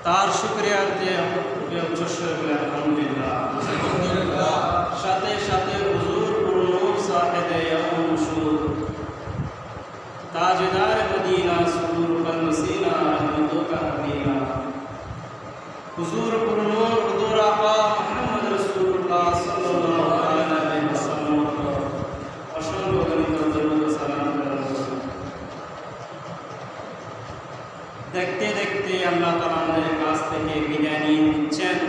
তার শুকরিয়াতে আলহামদুলিল্লাহ। সাথে সাথে হুজুর পুরনূর সাহেবে ইয়ামুশুর তাজদার মদিনা সুরুর কলমসিনা রহমতুকা নবীনা হুজুর পুরনূর হুজুর আপা মুহাম্মদ রাসূলুল্লাহ সাল্লাল্লাহু আলাইহি ওয়াসাল্লাম অসংখ্য গণিত দরুদ সালাম। দেখতে দেখতে আল্লাহ তাআলা আমাদের কাছ থেকে বিদায় নিয়ে নিচ্ছেন।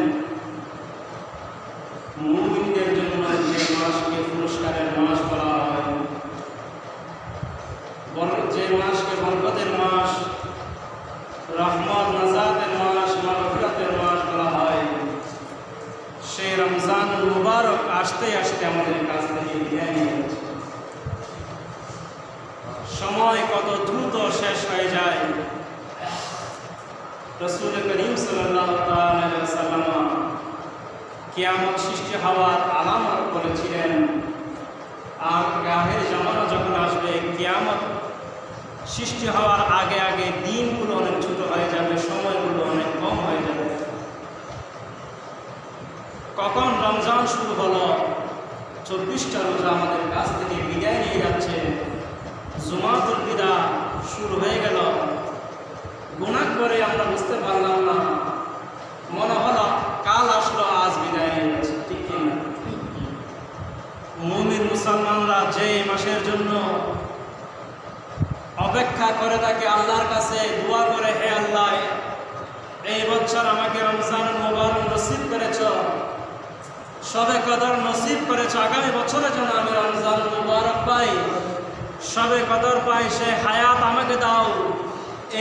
মুমিনদের জন্য যে মাসকে পুরস্কারের মাস বলা হয়, যে মাসকে বরকতের মাস, রহমত নাজাতের মাস, মাগফিরাতের মাস বলা হয়, সেই রমজানুল মুবারক আসতে আসতে আমাদের কাছ থেকে বিদায় নিয়ে নিচ্ছে। সময় কত দ্রুত শেষ হয়ে যায়। রাসূল করিম সাল্লাল্লাহু আলাইহি ওয়াসাল্লাম কিয়ামত সৃষ্টি হওয়ার আলামত বলেছিলেন। আর আখির জামানা যখন আসবে, কিয়ামত সৃষ্টি হওয়ার আগে আগে দিনগুলো অনেক ছোট হয়ে যাবে, সময়গুলো অনেক কম হয়ে যাবে। কখন রমজান শুরু হলো, 24টা রোজা আমাদের কাছ থেকে বিদায় নিয়ে যাচ্ছে। জুমাতুল বিদা শুরু হয়ে গেল। গুনাহ করে আমরা বুঝতে পারলাম না, মনে হলো কাল আসলো, আজ বিদায় নিয়ে যাচ্ছে। ঠিক কিনা? মুমিন মুসলমানরা যে মাসের জন্য অপেক্ষা করে থাকে, আল্লাহর কাছে দোয়া করে, হে আল্লাহ, এই বছর আমাকে রমজানুল মুবারক নসিব করেছ, শবে কদর নসিব করেছ, আগামী বছরের জন্য আমি রমজানুল মুবারক পাই, শবে কদর পাই, সে হায়াত আমাকে দাও।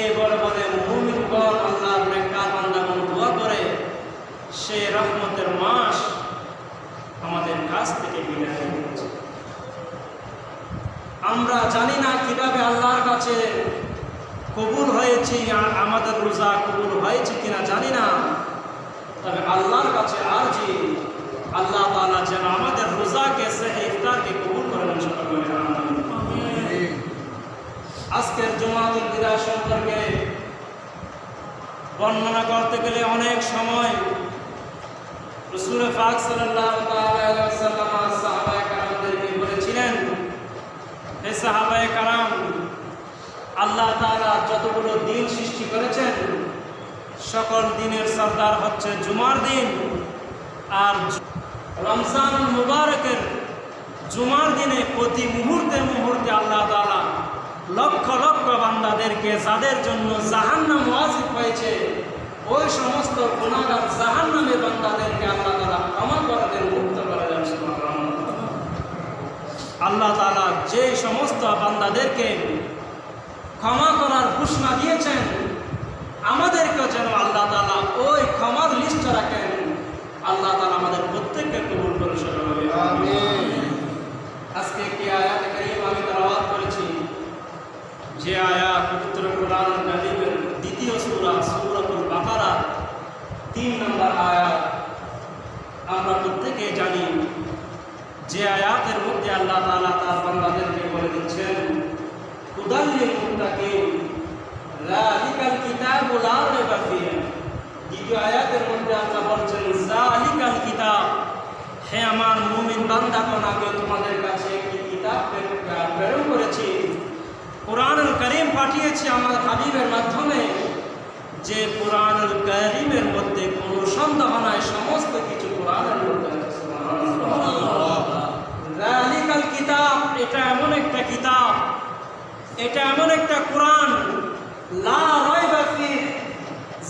এই বলে বলে মুমিনগণ আল্লাহর নেককার বান্দাগণ দোয়া করে সে রহমতের মাস আমাদের কাছ থেকে বিদায় নিয়েছে। আমরা জানি না কিভাবে আল্লাহর কাছে কবুল হয়েছি, আমাদের রোজা কবুল হয়েছে কিনা জানি না। তবে আল্লাহর কাছে আরজি, আল্লাহ তাআলা যেন আমাদের রোজাকে, সেহরি ইফতারকে কবুল করেন। সকলে আমিন। আজকের জুমাতুল বিদা সম্পর্কে বর্ণনা করতে গেলে অনেক সময় রাসূল পাক সাল্লাল্লাহু আলাইহি ওয়াসাল্লাম সাহাবায়ে কেরামদেরকে বলেছিলেন, হে সাহাবায়ে কেরাম, আল্লাহ তাআলা যতগুলো দিন সৃষ্টি করেছেন, সকল দিনের সরদার হচ্ছে জুমার দিন। আর রমজানুল মুবারকের জুমার দিনে প্রতি মুহূর্তে মুহূর্তে আল্লাহ তাআলা লক্ষ লক্ষ বান্দাদেরকে, যাদের জন্য জাহান্নাম ওয়াজিব হয়েছে, ওই সমস্ত গুনাহগার জাহান্নামের বান্দাদেরকে আল্লাহ তাআলা ক্ষমা করে দেন, মুক্ত করে দেন। আল্লাহ তাআলা যে সমস্ত বান্দাদেরকে ক্ষমা করার ঘোষণা দিয়েছেন, আমাদেরকে যেন আল্লাহ তাআলা ওই ক্ষমার লিস্ট রাখেন। আল্লাহ তাআলা আমাদের প্রত্যেককে কবুল করে। সকলে আমিন। আজকে একটি আয়াত কারীম আমি তেলাওয়াত করেছি, যে আয়াত পবিত্র কোরআন কারীমের দ্বিতীয় সূরা সূরাতুল বাকারা 3 নম্বর আয়াত। আমরা প্রত্যেকে জানি যে আয়াতের মধ্যে আল্লাহ তাআলা তার বান্দাদেরকে বলে দিচ্ছেন, হুদাল লিল মুত্তাকিন যালিকাল কিতাবু লা রাইবা ফীহি। দ্বিতীয় আয়াতের মধ্যে আল্লাহ বলছেন, যালিকাল কিতাব, হে আমার মুমিন বান্দাগণ, আমি তোমাদের কাছে একটি কিতাব প্রেরণ করেছি, কুরআনুল কারীম পাঠিয়েছি আমার হাবিবের মাধ্যমে, যে কুরআনুল কারীমের মধ্যে কোনো সন্দেহ নাই, সমস্ত কিছু কুরআনের মধ্যে আছে। সুবহানাল্লাহ। যালিকাল কিতাব, এটা এমন একটা কিতাব, এটা এমন একটা কুরআন, লা রাইবা ফীহি,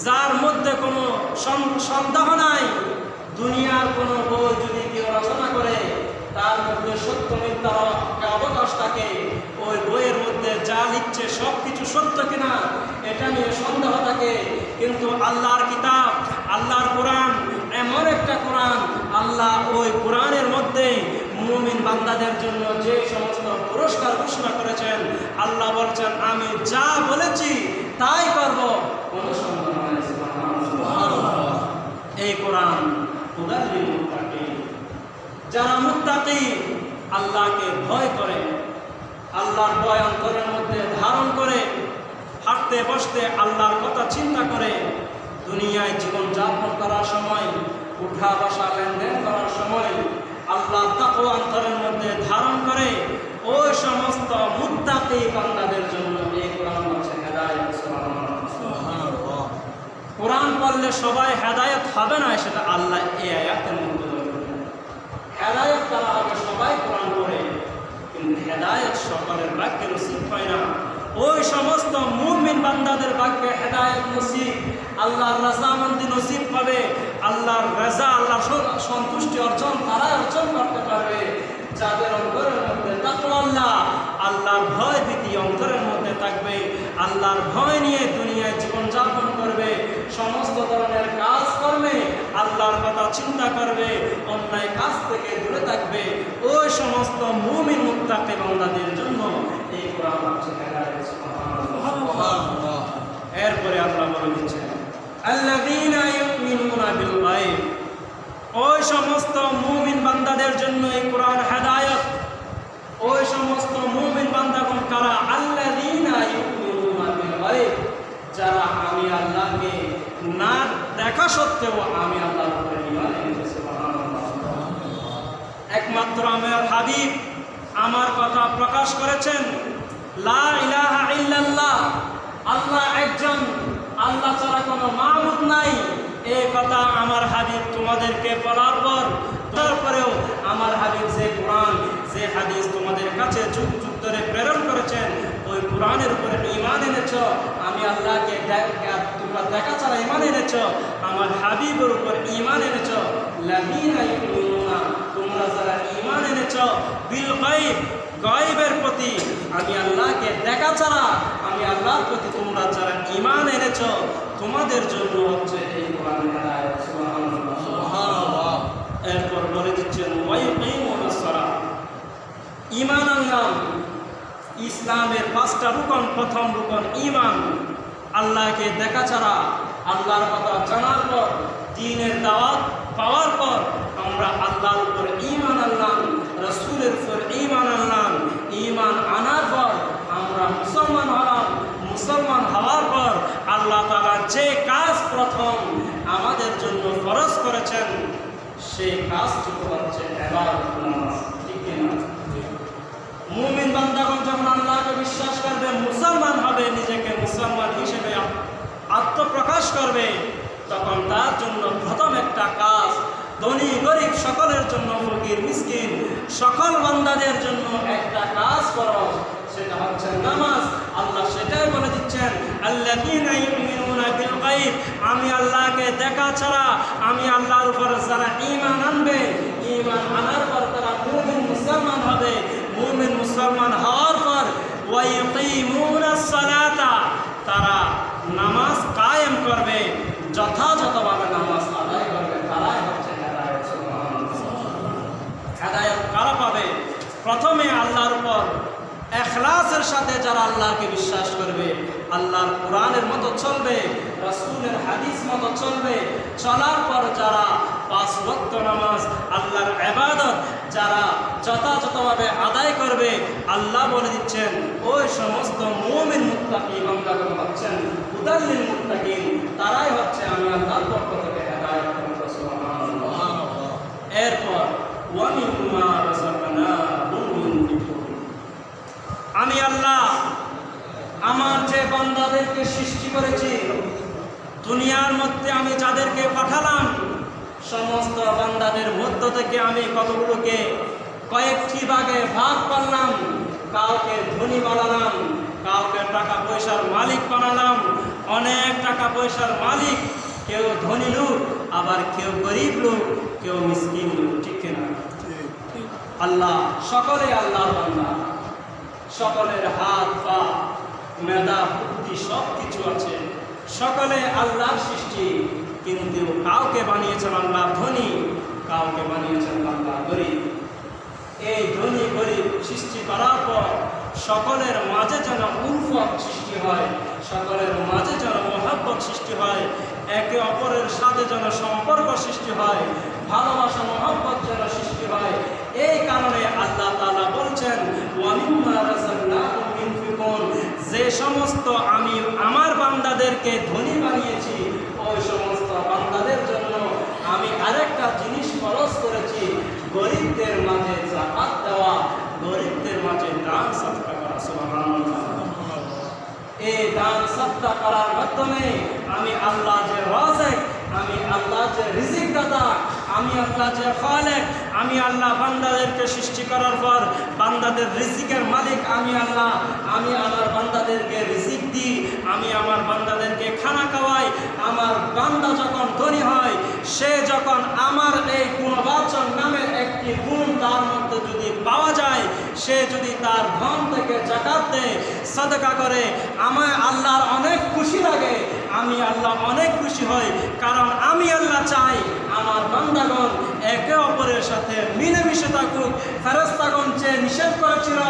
যার মধ্যে কোনো সন্দেহ নাই। দুনিয়ার কোনো বই যদি কেউ রচনা করে, তার মধ্যে সত্য মিথ্যা ওই কোরআনের মধ্যে মুমিন বান্দাদের জন্য যে সমস্ত পুরস্কার ঘোষণা করেছেন, আল্লাহ বলছেন আমি যা বলেছি তাই করব, কোনো সন্দেহ নাই। সুবহানাল্লাহ। এই কোরআন হুদাল লিল মুত্তাকিন, যারা মুত্তাকি আল্লাহকে ভয় করে, আল্লাহর ভয় অন্তরের মধ্যে ধারণ করে, হাঁটতে বসতে আল্লাহর কথা চিন্তা করে, দুনিয়ায় জীবন যাপন করার সময়, উঠা বসা লেনদেন করার সময় আল্লাহর তাকওয়া অন্তরের মধ্যে ধারণ করে, ওই সমস্ত মুত্তাকি বান্দাদের জন্য এই কোরআন হচ্ছে হেদায়েত। সুবহানাল্লাহ। কোরআন পড়লে সবাই হেদায়েত হবে না, সেটা আল্লাহ এই আয়াতের মধ্যে বলেছেন। হেদায়েত তারা হবে সবাই কোরআন পড়ে, কিন্তু হেদায়েত সকলের ভাগ্যে নসিব হয় না। ওই সমস্ত মুমিন বান্দাদের ভাগ্যে হেদায়েত নসিব, আল্লাহর রাজামন্দি নসিব পাবে, আল্লাহর রাজা, আল্লাহর সন্তুষ্টি অর্জন তারা অর্জন করতে পারবে যাদের অন্তরের মধ্যে তাকওয়া আল্লাহ, আল্লাহর ভয় ভীতি অন্তরের মধ্যে থাকবে, আল্লাহর ভয় নিয়ে দুনিয়ায় জীবনযাপন করবে, সমস্ত ধরনের কাজ করবে, আল্লাহর কথা চিন্তা করবে, অন্যায় কাজ থেকে দূরে থাকবে। ওই সমস্ত মুমিন মুত্তাকি বান্দাদের জন্য এই কোরআন হচ্ছে হেদায়েত। সুবহানাল্লাহ। এরপরে আল্লাহ বলে দিচ্ছেন আল্লাযীনা ইউমিনুনা বিল গায়ব, ওই সমস্ত মুমিন বান্দাদের জন্য এই কোরআন হেদায়েত। ওই সমস্ত মুমিন বান্দাগণ কারা? আল্লাযীনা ইউমিনুনা বিল গায়ব, যারা আমি আল্লাহকে না দেখা সত্ত্বেও আমি আল্লাহর উপরে ঈমান এনেছে। সুবহানাল্লাহ। একমাত্র আমার হাবিব আমার কথা প্রকাশ করেছেন, লা ইলাহা ইল্লাল্লাহ, আল্লাহ একজন, আল্লাহ ছাড়া কোনো মাবুদ নাই। এই কথা আমার হাবিব তোমাদেরকে বলার পর তারপরেও আমার হাবিব যে কোরআন, যে হাদিস তোমাদের কাছে যুগ যুগ ধরে প্রেরণ করেছেন, ওই কোরআনের উপরে ঈমান এনেছ। আমি আল্লাহকে তোমরা দেখা ছাড়া ঈমান এনেছ, আমার হাবিবের উপর ঈমান এনেছ। লাযীনা ইউমিনুনা, তোমরা যারা ঈমান এনেছ বিল গায়ব, গায়বের প্রতি, আমি আল্লাহকে দেখা ছাড়া আমি আল্লাহর প্রতি তোমরা যারা ঈমান এনেছ, তোমাদের জন্য হচ্ছে এই কোরআন হেদায়েত। সুবহানাল্লাহ। সুবহানাল্লাহ। এরপর বলে দিচ্ছেন ওয়ায়ুকিমুনাস সালাত, ঈমান আনলাম। ইসলামের 5টা রুকন, প্রথম রুকন ঈমান, আল্লাহকে দেখা ছাড়া, আল্লাহর কথা জানার পর, দ্বীনের দাওয়াত পাওয়ার পর আমরা আল্লাহর উপর ঈমান আনলাম, রাসূলের উপর ঈমান আনলাম। ঈমান আনার পর আমরা মুসলমান হলাম। মুসলমান হওয়ার পর আল্লাহ তাআলা যে কাজ প্রথম আমাদের জন্য ফরজ করেছেন, সেই কাজটুকু হচ্ছে ইবাদত, নামাজ। ঠিক না? মুমিন বান্দাগণ যখন আল্লাহকে বিশ্বাস করবে, মুসলমান হবে, নিজেকে মুসলমান হিসেবে আত্মপ্রকাশ করবে, তখন তার জন্য প্রথম একটা কাজ, ধনী গরিব সকলের জন্য, ফকির মিসকিন সকল বান্দাদের জন্য একটা কাজ ফরজ, সেটা হচ্ছে নামাজ। আল্লাহ সেটাই বলে দিচ্ছেন আল্লাযীনা ইউমিনুনা বিল গায়ব, আমি আল্লাহকে দেখা ছাড়া আমি আল্লাহর উপর যারা ঈমান আনবে, ঈমান আনার পর তারা মুমিন মুসলমান হবে। মুমিন মুসলমান হওয়ার পর ওয়ায়ুকিমুনাস সালাতা, তারা নামাজ কায়েম করবে, যথাযথভাবে নামাজ আদায় করবে, তারাই হচ্ছে হেদায়েত। হেদায়েত কারা পাবে? প্রথমে আল্লাহর উপর ইখলাসের সাথে যারা আল্লাহকে বিশ্বাস করবে, আল্লাহর কোরআনের মতো চলবে, রাসূলের হাদিস মতো চলবে, চলার পর যারা 5 ওয়াক্ত নামাজ, আল্লাহর ইবাদত যারা যথাযথভাবে আদায় করবে, আল্লাহ বলে দিচ্ছেন ওই সমস্ত মুমিন মুত্তাকি বান্দাগণ হচ্ছেন হুদাল লিল মুত্তাকিন, তারাই হচ্ছে আমি আল্লাহর পক্ষ থেকে হেদায়েত প্রাপ্ত। সুবহানাল্লাহ। এরপর ওয়া মিম্মা রাযাকনাহুম ইউনফিকুন, আমি আল্লাহ আমার যে বান্দাদেরকে সৃষ্টি করেছি, দুনিয়ার মধ্যে আমি যাদেরকে পাঠালাম, সমস্ত বান্দাদের মধ্য থেকে আমি কতগুলোকে কয়েকটি ভাগে ভাগ করলাম। কাউকে ধনী বানালাম, কাউকে টাকা পয়সার মালিক বানালাম, অনেক টাকা পয়সার মালিক, কেউ ধনী লোক, আবার কেউ গরিব লোক, কেউ মিসকিন লোক। ঠিক কিনা? আল্লাহ সকলে আল্লাহর বান্দা, সকলের হাত পা মেধা বুদ্ধি সব কিছু আছে, সকলে আল্লাহর সৃষ্টি, কিন্তু কাউকে বানিয়েছেন আল্লাহ ধনী, কাউকে বানিয়েছেন আল্লাহ সৃষ্টি করার পর সকলের মাঝে যেন উলফত সৃষ্টি হয়, সকলের মাঝে যেন মহব্বত সৃষ্টি হয়, একে অপরের সাথে যেন সম্পর্ক সৃষ্টি হয়, ভালোবাসা মহব্বত যেন সৃষ্টি হয়। এই কারণে আল্লাহ তাআলা বলছেন, ওয়ামিম্মা রাযাকনাহুম ইউনফিকুন, যে সমস্ত আমি আমার বান্দাদেরকে ধনী বানিয়েছি ওই সমস্ত বান্দাদের জন্য আমি আরেকটা জিনিস ফরজ করেছি, গরিবদের মাঝে যাকাত দেওয়া, গরিবদের মাঝে দান সদকা করা। সুবহানাল্লাহ। এই দান সদকা করার মাধ্যমে আমি আল্লাহ যে রাযিক, আমি আল্লাহ যে রিজিক দাতা, আমি আল্লাহ যে খালেক, আমি আল্লাহ বান্দাদেরকে সৃষ্টি করার পর বান্দাদের রিজিকের মালিক আমি আল্লাহ। আমি আমার বান্দাদেরকে রিজিক দিই, আমি আমার বান্দাদেরকে খানা খাওয়াই। আমার বান্দা যখন ধনী হয়, সে যখন আমার এই গুণবাচন নামের একটি গুণ তার মধ্যে যদি পাওয়া যায়, সে যদি তার ধন থেকে যাকাত দেয়, সাদকা করে, আমায় আল্লাহর অনেক খুশি লাগে, আমি আল্লাহ অনেক খুশি হই। কারণ আমি আল্লাহ চাই আমার বান্দাগণ একে অপরের সাথে মিলেমিশে থাকুক। ফেরেশতাগণ যে নিষেধ করেছিল,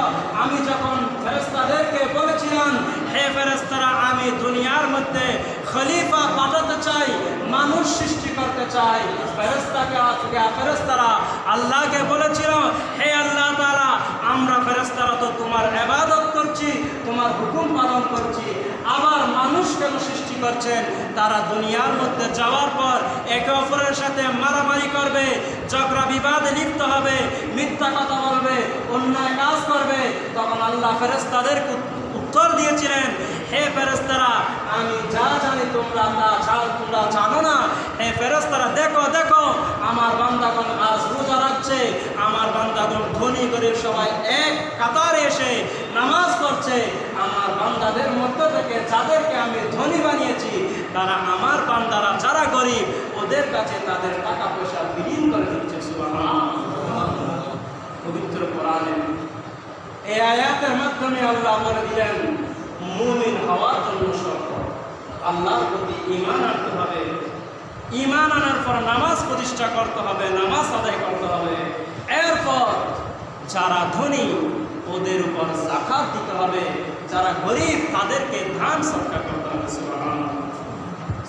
আমি যখন ফেরেশতাদেরকে বলেছিলাম, হে ফেরেশতারা, আমি দুনিয়ার মধ্যে খলিফা পাঠাতে চাই, মানুষ সৃষ্টি করতে চাই, ফেরেশতারা আল্লাহকে বলেছিল, হে আল্লাহ তাআলা, আমরা ফেরেশতারা তো তোমার ইবাদত করছি, তোমার হুকুম পালন করছি, আবার মানুষ কেন সৃষ্টি করছেন? তারা দুনিয়ার মধ্যে যাওয়ার পর একে অপরের সাথে মারামারি করবে, ঝগড়া বিবাদে লিপ্ত হবে, মিথ্যা কথা বলবে, অন্যায় কাজ করবে। তখন আল্লাহ ফেরেশতাদেরকে উত্তর দিয়েছিলেন, হে ফেরেশতারা, আমি যা জানি তোমরা তোমরা জানো না। হে ফেরেশতারা, দেখো দেখো, আমার বান্দাগণ আজ রোজা রাখছে, আমার বান্দাগণ ধনী গরিব সবাই এক কাতারে এসে নামাজ পড়ছে। আমার বান্দাদের মধ্য থেকে যাদেরকে আমি ধনী বানিয়েছি, তারা আমার বান্দারা যারা গরিব, ওদের কাছে তাদের টাকা পয়সা বিলীন করে দিচ্ছে। সুবহানাল্লাহ। পবিত্র কোরআনে এই আয়াতের মাধ্যমে আল্লাহ বলে দিলেন, মুমিন হওয়ার জন্য শর্ত আল্লাহর প্রতি ঈমান আনতে হবে, ঈমান আনার পর নামাজ প্রতিষ্ঠা করতে হবে, নামাজ আদায় করতে হবে। এরপর যারা ধনী ওদের উপর যাকাত দিতে হবে, যারা গরিব তাদেরকে দান সদকা করতে হবে। সুবহানাল্লাহ।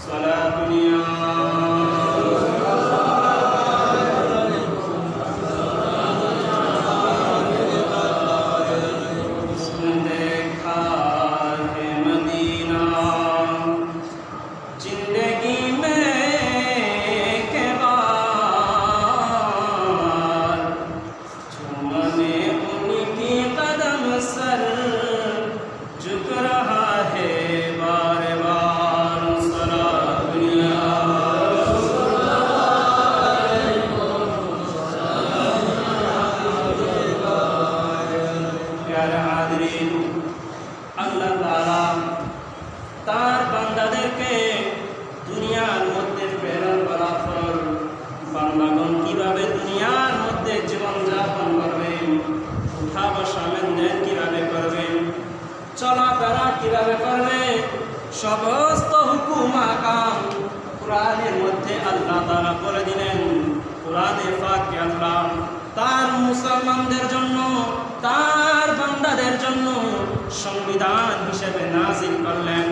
সালাতুনিয়া আল্লাহ তাআলা তার বান্দাদেরকে দুনিয়ার মধ্যে প্রেরণ করার পর বান্দাগণ কিভাবে দুনিয়ার মধ্যে জীবনযাপন করবেন, উঠা বসা লেনদেন কিভাবে করবেন, চলাফেরা কিভাবে করবে, সমস্ত হুকুম আহকাম কোরআনের মধ্যে আল্লাহ তাআলা বলে দিলেন। কোরআনে পাকে আল্লাহ তার মুসলমানদের জন্য, তার বান্দাদের জন্য সংবিধান হিসেবে নাজিল করলেন।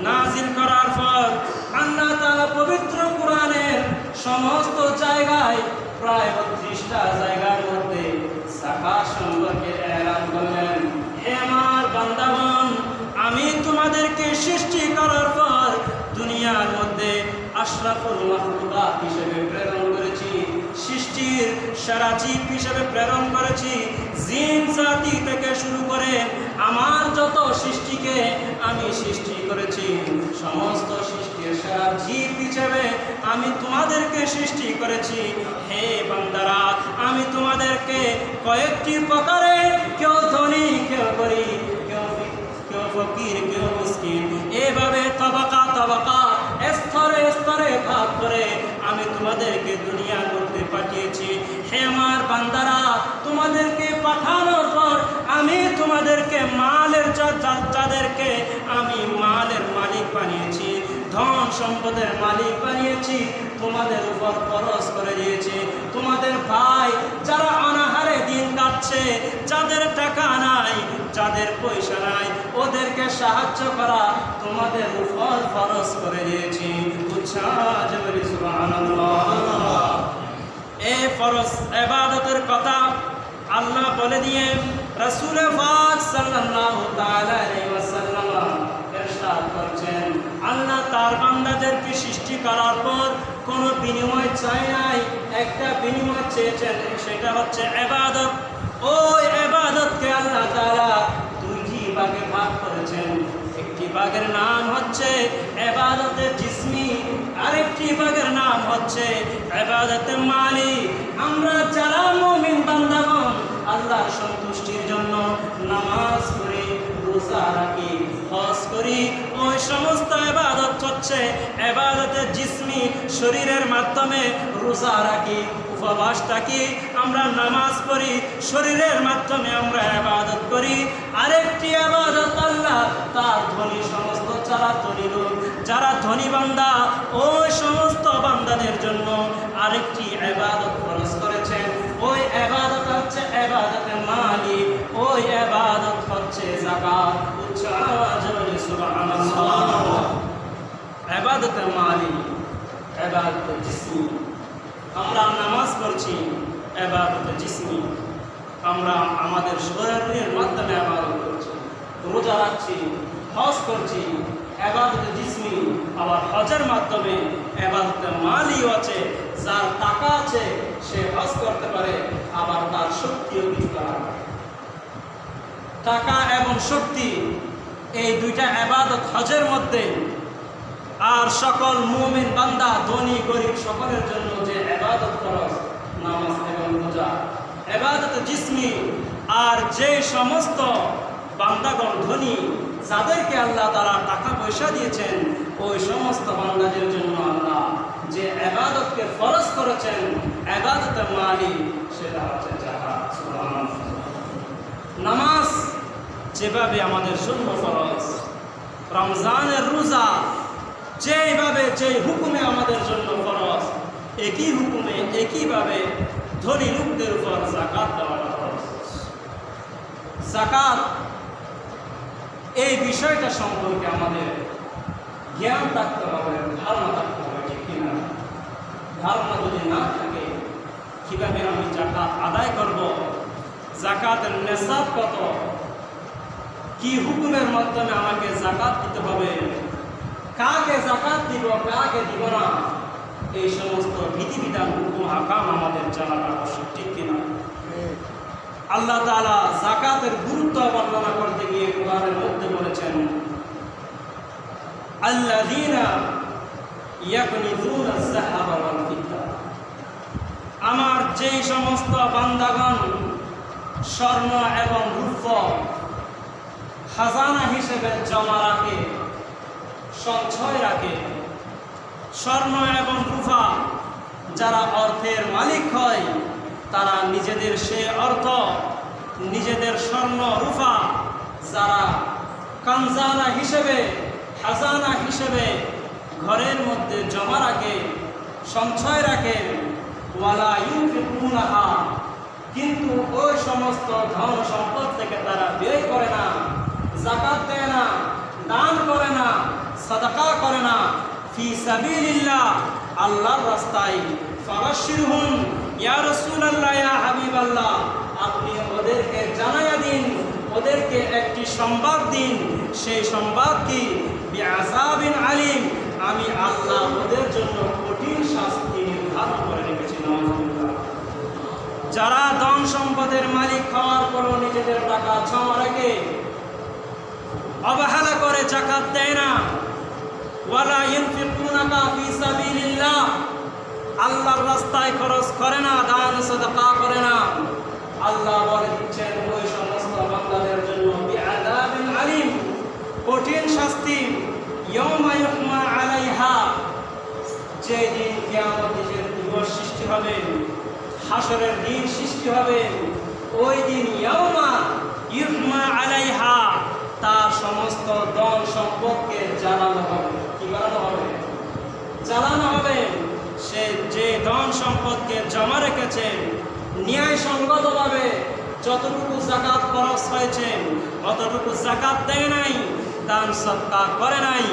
নাজিল করার পর আল্লাহ তাআলা পবিত্র কোরআনের সমস্ত জায়গায়, প্রায় 32টা জায়গার মধ্যে যাকাত সম্পর্কে এলান করলেন। হে আমার বান্দাগণ, আমি তোমাদেরকে সৃষ্টি করার পর দুনিয়ার মধ্যে আশরাফুল মাখলুকাত হিসেবে প্রেরণ করেছি, সৃষ্টির সেরা জীব হিসেবে প্রেরণ করেছি। জিন জাতি থেকে শুরু করে আমার যত সৃষ্টিকে আমি সৃষ্টি করেছি, সমস্ত সৃষ্টির সেরা জীব হিসেবে আমি তোমাদেরকে সৃষ্টি করেছি। হে বান্দারা, আমি তোমাদেরকে কয়েকটি প্রকারে, কেউ ধনী, কেউ গরিব, কেউ ফকির, কেউ মিসকিন, এভাবে তবাকা তবাকা, স্তরে স্তরে ভাগ করে আমি তোমাদেরকে দুনিয়ার মধ্যে পাঠিয়েছি। হে আমার বান্দারা, তোমাদেরকে পাঠানোর পর আমি তোমাদেরকে মালের যাদেরকে আমি মালের মালিক বানিয়েছি, ধন সম্পদের মালিক বানিয়েছি, তোমাদের উপর খরচ করে দিয়েছি। তোমাদের ভাই যারা অনাহারে দিন কাটছে, যাদের টাকা নাই, যাদের পয়সা নাই, ওদেরকে সাহায্য করা তোমাদের উপর ফরজ করে দিয়েছি। সুবহানাল্লাহ। এই ফরজ ইবাদতের কথা আল্লাহ বলে দিয়ে রাসূল পাক সাল্লাল্লাহু তাআলা আলাইহি ওয়াসাল্লাম ইরশাদ করছেন, আল্লাহ তার বান্দাদেরকে সৃষ্টি করার পর কোনো বিনিময় চায় নাই, একটা বিনিময় চেয়েছেন, সেটা হচ্ছে ইবাদত। ওই ইবাদতকে আল্লাহ তাআলা দুইটি ভাগে ভাগ করেছেন। একটি ভাগের নাম হচ্ছে ইবাদতে জিসমি, আরেকটি ভাগের নাম হচ্ছে ইবাদতে মালি। আমরা যারা মুমিন বান্দাগণ আল্লাহর সন্তুষ্টির জন্য নামাজ পড়ি, রোজা রাখি, হজ করি, ওই সমস্ত ইবাদত হচ্ছে ইবাদতে জিসমি। শরীরের মাধ্যমে রোজা রাখি, উপবাস থাকি, আমরা নামাজ পড়ি, শরীরের মাধ্যমে আমরা ইবাদত করি। আরেকটি ইবাদত আল্লাহ তার ধনী সমস্ত যারা ধনী লোক, যারা ধনী বান্দা, ওই সমস্ত বান্দাদের জন্য আরেকটি ইবাদত ফরজ করেছেন। ওই ইবাদত হচ্ছে ইবাদতে মালি, ওই ইবাদত হচ্ছে যাকাত। উচ্চ আওয়াজে বলি সুবহানাল্লাহ। ইবাদতে মালি, ইবাদতে জিসমি। আমরা নামাজ পড়ছি, ইবাদতে জিসমি। আমরা আমাদের শরীরের মাধ্যমে ইবাদত করছি, রোজা রাখছি, হজ করছি, ইবাদতে জিসমি। আবার হজের মাধ্যমে ইবাদতে মালিও আছে। যার টাকা আছে সে হজ করতে পারে, আবার তার শক্তিও কিছু করা। টাকা এবং শক্তি এই দুইটা ইবাদত হজের মধ্যে। আর সকল মুমিন বান্দা ধনী গরিব সকলের জন্য যে ইবাদত ফরজ, নামাজ এবং রোজা, ইবাদতে জিসমি। আর যে সমস্ত বান্দাগণ ধনী, যাদেরকে আল্লাহ তাআলা টাকা পয়সা দিয়েছেন, ওই সমস্ত বান্দাদের জন্য আল্লাহ যে ইবাদতকে ফরজ করেছেন, ইবাদতে মালি, সেটা হচ্ছে যাকাত। সুবহানাল্লাহ। নামাজ যেভাবে আমাদের জন্য ফরজ, রমজানের রোজা যেভাবে যে হুকুমে আমাদের জন্য ফরজ, একই হুকুমে একইভাবে ধনী লোকদের উপর যাকাত দেওয়াটা ফরজ। যাকাত এই বিষয়টা সম্পর্কে আমাদের জ্ঞান থাকতে হবে, ধারণা থাকতে হবে, ঠিক কিনা? ধারণা যদি না থাকে, কিভাবে আমি যাকাত আদায় করব, যাকাতের নিসাব কত, কি হুকুমের মাধ্যমে আমাকে যাকাত দিতে হবে, কাকে যাকাত দিব, কাকে দিব না, এই সমস্ত বিধিবিধান, হুকুম, আহকাম আমাদের জানাটা আবশ্যক, ঠিক কিনা? আল্লাহ তাআলা যাকাতের গুরুত্ব বর্ণনা করতে গিয়ে কোরআনের মধ্যে বলেছেন, আল্লাযীনা ইয়াকনিজুনা আয-যাহাবা ওয়াল ফিদ্দা। আমার যেই সমস্ত বান্দাগণ স্বর্ণ এবং রূপা খাজানা হিসেবে জমা রাখে, সঞ্চয় রাখে, স্বর্ণ এবং রূপা যারা অর্থের মালিক হয়, তারা নিজেদের সে অর্থ, নিজেদের স্বর্ণ রূপা যারা কানজানা হিসেবে, খাজানা হিসেবে ঘরের মধ্যে জমা রাখে, সঞ্চয় রাখে, ওয়ালা ইউনফিকুনাহা, কিন্তু ওই সমস্ত ধন সম্পদ থেকে তারা ব্যয় করে না, যাকাত দেয় না, দান করে না, সাদাকা করে না, ফি সাবিলিল্লাহ, আল্লাহর রাস্তায়। ফাবাশশিরহুম ইয়া রাসূলুল্লাহ, ইয়া হাবিবাল্লাহ, আপনি ওদেরকে জানায়া দিন, ওদেরকে একটি সংবাদ দিন। সেই সংবাদ কি? বিআযাবিন আলিম, আমি আল্লাহ ওদের জন্য কঠিন শাস্তি নির্ধারণ করে রেখেছি। নাউযুবিল্লাহ। যারা ধন সম্পদের মালিক হওয়ার পরও নিজেদের টাকা জমা রাখে, অবহেলা করে যাকাত দেয় না, ওয়ালা ইউনফিকুনা ফি সাবিলিল্লাহ, আল্লাহর রাস্তায় খরচ করে না, দান সাদাকা করে না, আল্লাহ বলে দিচ্ছেন ওই সমস্ত বান্দাদের জন্য বিআযাবিন আলিম, কঠিন শাস্তি। ইয়াউমা ইউহমা আলাইহা, যেদিন কিয়ামতের দিবস সৃষ্টি হবে, হাসরের দিন সৃষ্টি হবে, ওই দিন ইয়াউমা ইউহমা আলাইহা, তার সমস্ত ধন সম্পদকে জ্বালানো হবে। কি করানো হবে? জ্বালানো হবে। সে যে ধন সম্পদকে জমা রেখেছে, ন্যায়সঙ্গতভাবে যতটুকু যাকাত খরচ হয়েছে অতটুকু যাকাত দেয় নাই, দান সদকা করে নাই,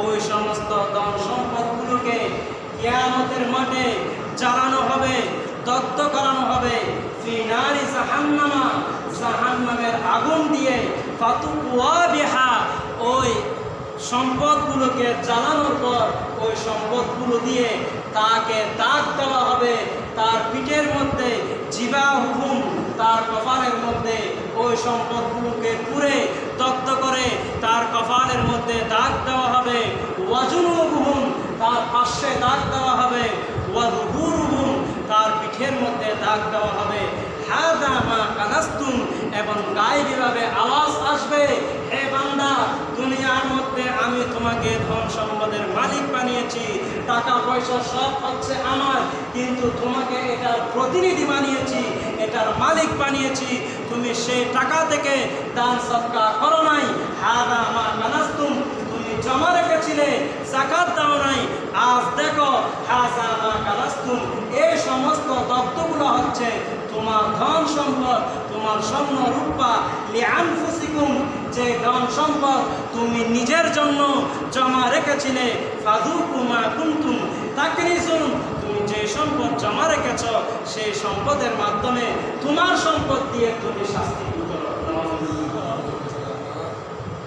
ওই সমস্ত ধন সম্পদগুলোকে কিয়ামতের মাঠে জ্বালানো হবে, দগ্ধ করানো হবে। ফি নারি জাহান্নামা, জাহান্নামের আগুন দিয়ে ফাতুকুয়া বিহা, ওই সম্পদগুলোকে জ্বালানোর পর ওই সম্পদগুলো দিয়ে তাকে দাগ দেওয়া হবে। তার পিঠের মধ্যে জিবাহুহুম, তার কপালের মধ্যে ওই সম্পদগুলোকে পুড়ে দগ্ধ করে তার কপালের মধ্যে দাগ দেওয়া হবে। ওয়াজুনুবুহুম, তার পাশে দাগ দেওয়া হবে। ওয়াজুহুরুহুম, তার পিঠের মধ্যে দাগ দেওয়া হবে। হাযা মা কানাস্তুম, এবং গায়েবীভাবে আওয়াজ আসবে, হে বান্দা, দুনিয়ার মধ্যে আমি তোমাকে ধন সম্পদের মালিক বানিয়েছি, টাকা পয়সা সব হচ্ছে আমার, কিন্তু তোমাকে এটার প্রতিনিধি বানিয়েছি, এটার মালিক বানিয়েছি। তুমি সেই টাকা থেকে দান সদকা করো নাই। হাযা মা কানাস্তুম, তুমি জমা রেখেছিলে, যাকাত দাও নাই। আজ দেখো, হাযা মা কানাস্তুম, এই সমস্ত দগ্ধগুলো হচ্ছে তোমার ধন সম্পদ, তোমার স্বর্ণ রূপা। লিআনফুসিকুম, যে ধন সম্পদ তুমি নিজের জন্য জমা রেখেছিলে। ফাযুকু মা কুনতুম তাকনিসুন, তুমি যে সম্পদ জমা রেখেছ সেই সম্পদের মাধ্যমে তোমার সম্পদ দিয়ে তুমি শাস্তি করো।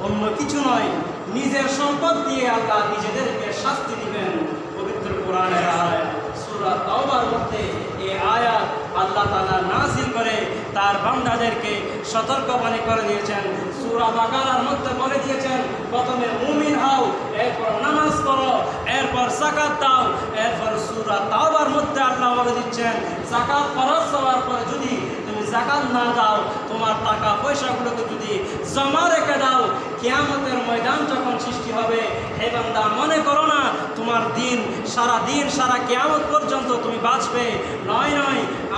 অন্য কিছু নয়, নিজের সম্পদ দিয়ে আল্লাহ নিজেদেরকে শাস্তি দিবেন। পবিত্র কোরআনের আয়াত সূরা তাওবার মধ্যে এই আয়াত আল্লাহ তাআলা নাযিল করে তার বান্দাদেরকে সতর্কবাণী করে দিয়েছেন। সূরা বাকারার মধ্যে বলে দিয়েছেন, প্রথমে মুমিন হও, এরপর নামাজ পড়ো, এরপর যাকাত দাও। এরপর সূরা তাওবার মধ্যে আল্লাহ বলে দিচ্ছেন, যাকাত ফরজ হওয়ার পরে যদি তুমি যাকাত না দাও, তোমার টাকা পয়সাগুলোকে যদি জমা রেখে দাও, কিয়ামতের ময়দান যখন সৃষ্টি হবে, হে বান্দা, মনে করো না তোমার দিন সারা কিয়ামত পর্যন্ত তুমি বাঁচবে। নয়,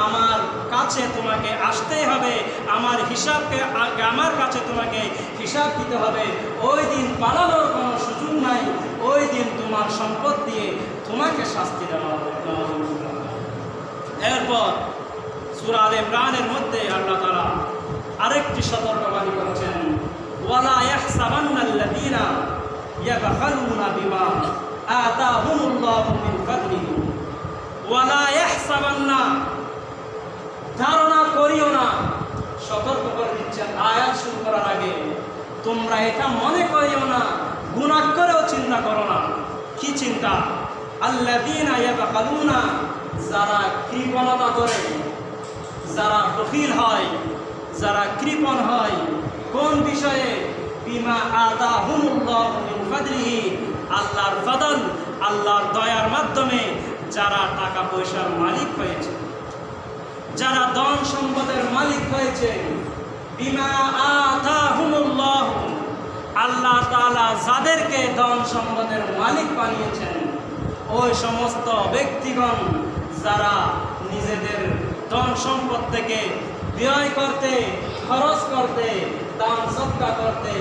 আমার কাছে তোমাকে আসতেই হবে, আমার কাছে তোমাকে হিসাব দিতে হবে। ওই দিন পালানোর কোনো সুযোগ নাই, ওই দিন তোমার সম্পদ দিয়ে তোমাকে শাস্তি দেওয়া হবে। এরপর সূরা আলে ইমরানের মধ্যে আল্লাহ তাআলা আরেকটি সতর্কবাণী করেছেন, ওয়ালা ইয়াহসাবান্নাল্লাযীনা ইয়াবখালুনা বিমা আতাহুমুল্লাহু মিন ফাদলিহি ওয়ালা ইয়াহসাবান্না, ধারণা করিও না। সতর্ক করে দিচ্ছেন আয়াত শুরু করার আগে, তোমরা এটা মনে করিও না, গুনাহ করেও চিন্তা করো না। কি চিন্তা? আল্লাযীনা ইয়াবখালুনা, যারা কৃপণতা করে, যারা বখিল হয়, যারা কৃপণ হয়। কোন বিষয়ে? বিমা আতাহুমুল্লাহু মিন ফাদলিহি, আল্লাহর ফদল, আল্লাহর দয়ার মাধ্যমে যারা টাকা পয়সার মালিক হয়েছে, যারা ধন সম্পদের মালিক হয়েছে। বিমা আতাহুমুল্লাহু, আল্লাহ তাআলা যাদেরকে ধন সম্পদের মালিক বানিয়েছেন, ওই সমস্ত ব্যক্তিগণ যারা নিজেদের ধন সম্পদ থেকে ব্যয় করতে, খরচ করতে, দান সদকা করতে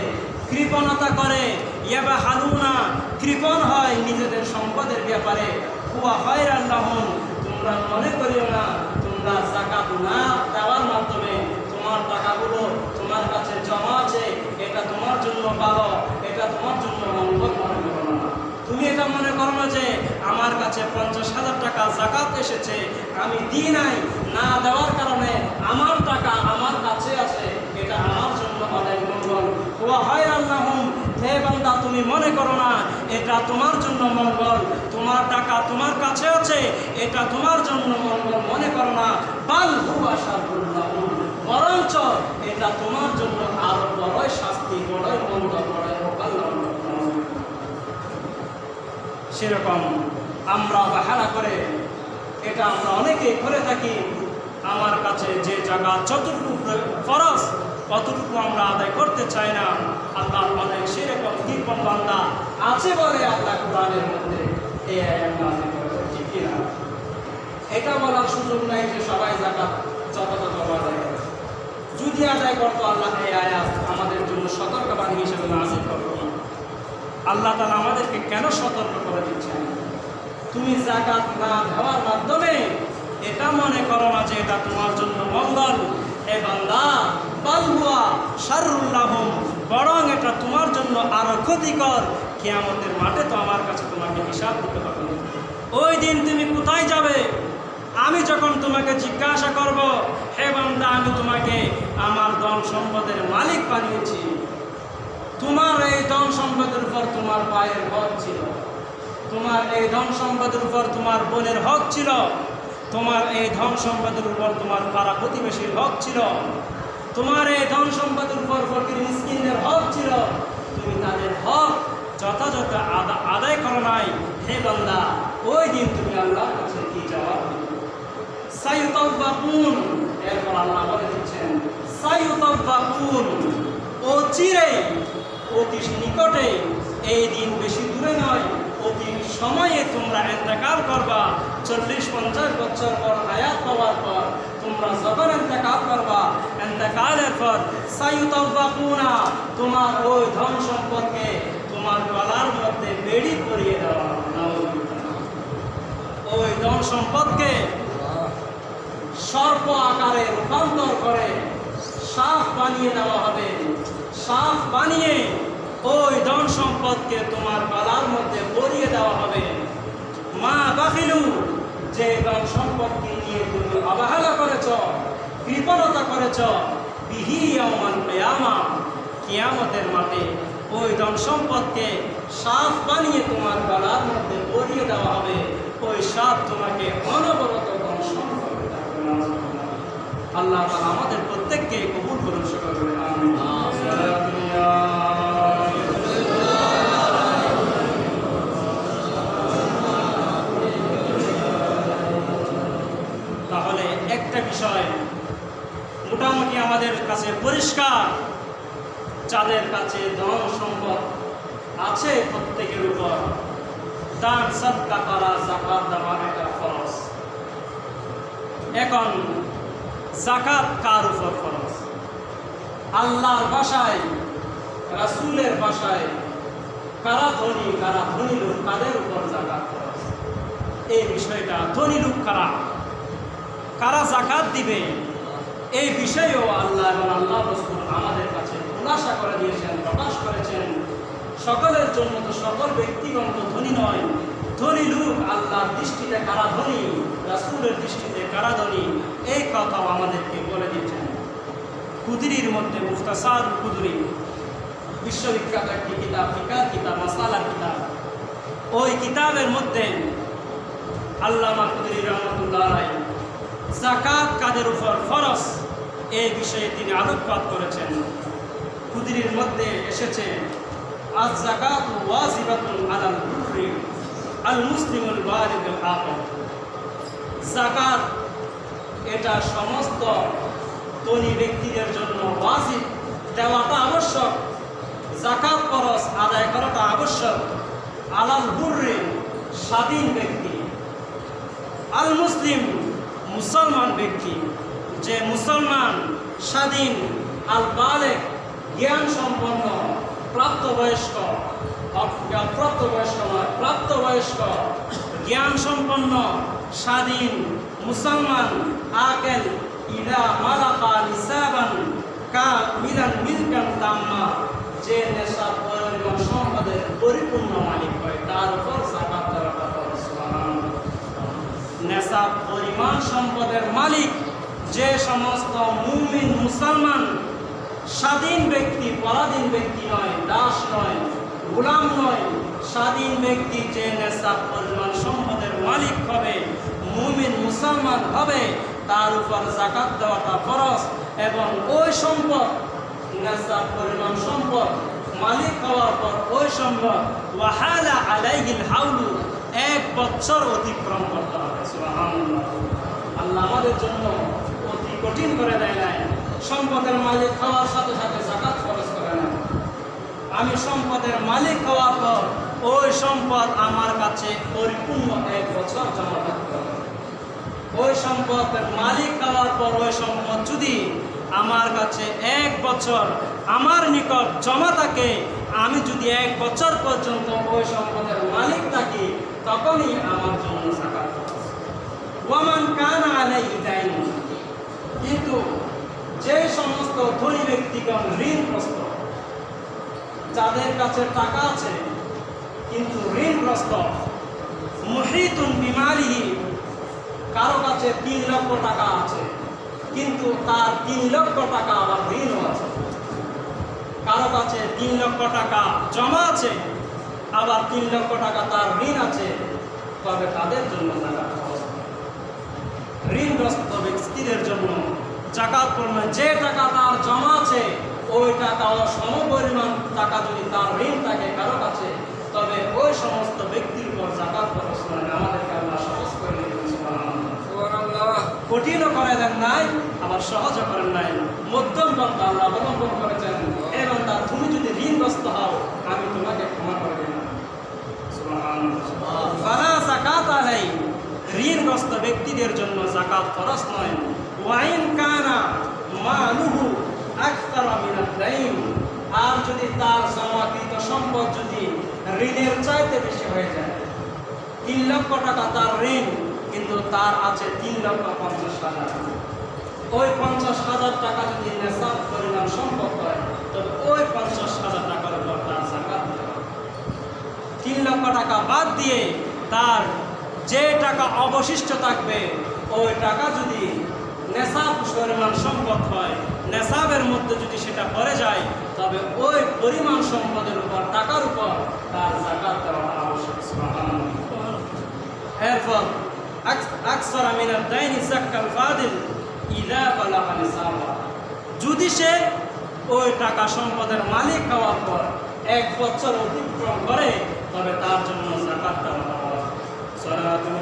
কৃপণতা করে, ইয়াবখালুনা, কৃপণ হয় নিজেদের সম্পদের ব্যাপারে। হুয়া খায়রাল লাহুম, তোমরা মনে করিও না তোমরা যাকাত না দেওয়ার মাধ্যমে তোমার টাকাগুলো তোমার কাছে জমা আছে, এটা তোমার জন্য ভালো, এটা তোমার জন্য মঙ্গল মনে করো না। তুমি এটা মনে করো না যে আমার কাছে 50,000 টাকা যাকাত এসেছে, আমি দিই নাই, না দেওয়ার কারণে আমার টাকা আমার কাছে আছে, এটা আমার জন্য অনেক মঙ্গল। ওয়া খায়রাল লাহুম, হে বান্দা, তুমি মনে করো না এটা তোমার জন্য মঙ্গল, তোমার টাকা তোমার কাছে আছে, এটা তোমার জন্য মঙ্গল মনে করো না। বাল হুয়া শাররুল লাহুম, বরঞ্চ এটা তোমার জন্য আরো বড়ই শাস্তি, বড়ই মন্দ, বড়ই অকল্যাণ। সেরকম আমরা অবহেলা করে, এটা আমরা অনেকেই করে থাকি। আমার কাছে যে জায়গা যতটুকু ফরজ অতটুকু আমরা আদায় করতে চাই না। আল্লাহর অনেক সেরকম কৃপণ বান্দা আছে বলে আল্লাহ কোরআনের মধ্যে এই আয়াত নাযিল করেছেন, ঠিক কি না? এটা বলার সুযোগ নাই যে সবাই যাকাত যথাযথ আদায় করে। যদি আদায় করতো, আল্লাহ এই আয়াত আমাদের জন্য সতর্কবাণী হিসেবে নাযিল করতো। আল্লাহ তাআলা আমাদেরকে কেন সতর্ক করে দিচ্ছেন? তুমি যাকাত না দেওয়ার মাধ্যমে এটা মনে করো না যে এটা তোমার জন্য মঙ্গল, হে বান্দা, বাল হুয়া শাররুল লাহুম, বরং এটা তোমার জন্য আরো ক্ষতিকর। কিয়ামতের মাঠে তো আমার কাছে তোমাকে হিসাব দিতে হবে। ওই দিন তুমি কোথায় যাবে? আমি যখন তোমাকে জিজ্ঞাসা করব, হে বান্দা, আমি তোমাকে আমার ধন সম্পদের মালিক বানিয়েছি, তোমার এই ধন সম্পদের উপর তোমার ভাইয়ের হক ছিল, তোমার এই ধন সম্পদের উপর তোমার বোনের হক ছিল, তোমার এই ধন সম্পদের উপর তোমার পাড়া প্রতিবেশীর হক ছিল, তোমার এই ধন সম্পদের উপর ফকির মিসকিনদের হক ছিল। তুমি তাদের হক যথাযথ আদায় করো নাই। হে বান্দা, ওই দিন তুমি আল্লাহর কাছে কি জবাব দিবে? সাইয়ুতাওয়াকুন, এরপর আল্লাহ বলে দিচ্ছেন সাইয়ুতাওয়াকুন, অচিরেই, অতি নিকটে, এই দিন বেশি দূরে নয়, অতি সময়ে তোমরা ইন্তেকাল করবা। 40-50 বছর পর হায়াত পাওয়ার পর তোমরা যখন ইন্তেকাল করবা, ইন্তেকালের পর সাইয়ুতাওয়াকুনা, তোমার ওই ধন সম্পদকে তোমার গলার মধ্যে বেড়ি পরিয়ে দেওয়া, ওই ধন সম্পদকে সর্প আকারে রূপান্তর করে সাপ বানিয়ে দেওয়া হবে। সাপ বানিয়ে ওই ধন সম্পদকে তোমার গলার মধ্যে পরিয়ে দেওয়া হবে। মা বাখিলু, যে ধন সম্পদকে নিয়ে তুমি অবহেলা করেছ, কৃপণতা করেছ, বিহি ইয়াউমাল কিয়ামা, কিয়ামতের মাঠে ওই ধন সম্পদকে সাপ বানিয়ে তোমার গলার মধ্যে পরিয়ে দেওয়া হবে। ওই সাপ তোমাকে অনবরত দংশন করবে। আল্লাহ তাআলা আমাদের প্রত্যেককে কবুল করুন, সকল বলে আমিন। তাহলে একটা বিষয় মোটামুটি আমাদের কাছে পরিষ্কার, যাদের কাছে ধন সম্পদ আছে প্রত্যেকের উপর দান সাদকা করা, যাকাত দেওয়া এটা ফরজ। এখন যাকাত কার উপর ফরজ? আল্লাহর ভাষায়, রাসূলের ভাষায় কারা ধনী লোক, কাদের উপর যাকাত ফরজ? এই বিষয়টা, ধনী লোক কারা যাকাত দিবে, এই বিষয়েও আল্লাহ এবং আল্লাহ রাসূল আমাদের কাছে খুলাসা করে দিয়েছেন, প্রকাশ করেছেন। সকলের জন্য তো সকল ব্যক্তিগণ তো ধনী নয়। ধনী লোক আল্লাহর দৃষ্টিতে কারা ধনী, রাসূলের দৃষ্টিতে কারা ধনী, এই কথাও আমাদেরকে বলে দিয়েছেন। কুদরির মধ্যে মুখতাসার কুদরি, বিশ্ববিখ্যাত একটি কিতাব, ফিকার কিতাব, মাসালার কিতাব। ওই কিতাবের মধ্যে আল্লামা কুদরি রহমাতুল্লাহ আলাইহি যাকাত কাদের উপর ফরজ এই বিষয়ে তিনি আলোকপাত করেছেন। কুদরির মধ্যে এসেছে আজ যাকাত ওয়াজিবাতুন আলাল কুফরি আল মুসলিমুল বালিগুল আকিল। যাকাত এটা সমস্ত ধনী ব্যক্তিদের জন্য ওয়াজিব, দেওয়াটা আবশ্যক। যাকাত ফরজ, আদায় করাটা আবশ্যক। আলাল বুররি, স্বাধীন ব্যক্তি। আল মুসলিম, মুসলমান ব্যক্তি, যে মুসলমান স্বাধীন। আল বালেগ, জ্ঞান সম্পন্ন, প্রাপ্তবয়স্ক, প্রাপ্তবয়স্ক, জ্ঞান সম্পন্ন, স্বাধীন মুসলমান। আকেল ইদা মালাকা নিসাবান কামিলান মিলকান তাম্মা, যে নেশাব পরিমাণ সম্পদের পরিপূর্ণ মালিক হয়, তার উপর যাকাত দেওয়াটা ফরজ। সুবহানাল্লাহ। নেশাব পরিমাণ সম্পদের মালিক যে সমস্ত মুমিন মুসলমান, স্বাধীন ব্যক্তি, পরাধীন ব্যক্তি নয়, দাস নয়, গোলাম নয়, স্বাধীন ব্যক্তি যে নেশাব পরিমাণ সম্পদের মালিক হবে, মুমিন মুসলমান হবে, তার উপর যাকাত দেওয়াটা ফরজ। এবং ওই সম্পদ, নেশাব পরিমাণ সম্পদ মালিক হওয়ার পর ওই সম্পদ ওয়াহালা আলাইহিল হাউলু, 1 বছর অতিক্রম করতে হবে। সুবহানাল্লাহ। আল্লাহ আমাদের জন্য অতি কঠিন করে দেয় নাই। সম্পদের মালিক হওয়ার সাথে সাথে যাকাত খরচ করে না। আমি সম্পদের মালিক হওয়ার পর ওই সম্পদ আমার কাছে পরিপূর্ণ 1 বছর জমা রাখতে হবে। ওই সম্পদের মালিক হওয়ার পর ওই সম্পদ যদি আমার কাছে 1 বছর আমার নিকট জমা থাকে, আমি যদি 1 বছর পর্যন্ত ওই সম্পদের মালিক থাকি, তখনই আমার জন্য যাকাত ফরজ। ওয়ামান কানা আলাইহি দাইন, কিন্তু যে ধনী ব্যক্তিগণ ঋণগ্রস্ত, যাদের কাছে টাকা আছে কিন্তু ঋণগ্রস্ত, মুহিতুন বিমালিহি, কারো কাছে 3 লক্ষ টাকা আছে কিন্তু তার 3 লক্ষ টাকা আবার ঋণও আছে, কারো কাছে 3 লক্ষ টাকা জমা আছে আবার 3 লক্ষ টাকা তার ঋণ আছে, তবে তাদের জন্য যাকাত ফরজ। ঋণগ্রস্ত ব্যক্তিদের জন্য যাকাত ফরজ। যে টাকা তার জমা আছে ওই টাকাও সমপরিমাণ টাকা যদি তার ঋণ থাকে কারো কাছে, তবে ওই সমস্ত ব্যক্তির উপর যাকাত ফরজ নয়। আমাদেরকে আল্লাহ সহজ করে দিয়েছেন, সুবহানাল্লাহ। কঠিনও করে দেন নাই, আবার সহজও করেন নাই, মধ্যম পন্থা আল্লাহ অবলম্বন করেছেন। এবং তার তুমি যদি ঋণগ্রস্ত হও আমি তোমাকে ক্ষমা করে দিলাম, সুবহানাল্লাহ। ফালা যাকাত আলাই, ঋণগ্রস্ত ব্যক্তিদের জন্য যাকাত ফরজ নয়। ওয়াইন কানা মালুহু আকতারা মিনাদ দাইন, আর যদি তার জমাকৃত সম্পদ যদি ঋণের চাইতে বেশি হয়ে যায়, 3 লক্ষ টাকা তার ঋণ কিন্তু তার আছে 3,50,000, ওই 50,000 টাকা যদি নেশাব পরিমাণ সম্পদ হয় তবে ওই 50,000 টাকার উপর তার যাকাত দিতে হবে। 3 লক্ষ টাকা বাদ দিয়ে তার যে টাকা অবশিষ্ট থাকবে ওই টাকা যদি নেশাব পরিমাণ সম্পদ হয়, নেশাবের মধ্যে যদি সেটা পড়ে যায় তবে ওই পরিমাণ সম্পদের উপর টাকার উপর তার যাকাত দেওয়া আবশ্যক। এরপর আকসারা মিনাদ দাইনি যাক্কাল ফাদিল ইযা বালাগা নিসাবা, যদি সে ওই টাকা সম্পদের মালিক হওয়ার পর 1 বছর অতিক্রম করে তবে তার জন্য যাকাত দেওয়া আবশ্যক। সালাতুন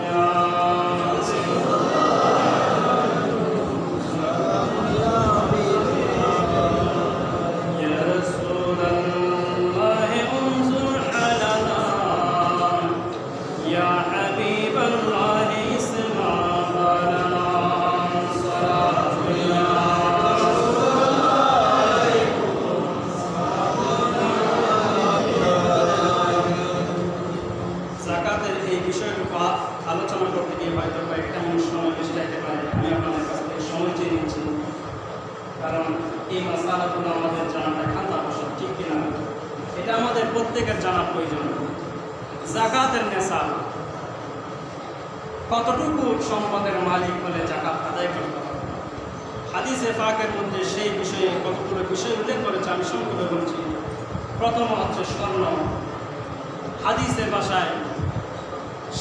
আলোচনা করতে গিয়ে হয়তো কয়েকটা মানুষ সময় বেশি লাগতে পারে। আমি আপনাদের কাছ থেকে সময় চেয়ে নিচ্ছি, কারণ এই মাসালাগুলো আমাদের জানাটা একান্ত আবশ্যক, ঠিক কিনা? এটা আমাদের প্রত্যেকের জানা প্রয়োজন। যাকাতের নেশাব, কতটুকু সম্পদের মালিক হলে যাকাত আদায় করতে হবে? হাদিসে পাকের মধ্যে সেই বিষয়ে কতগুলো বিষয় উল্লেখ করেছে, আমি সংক্ষেপে বলছি। প্রথম হচ্ছে স্বর্ণ। হাদিসের ভাষায়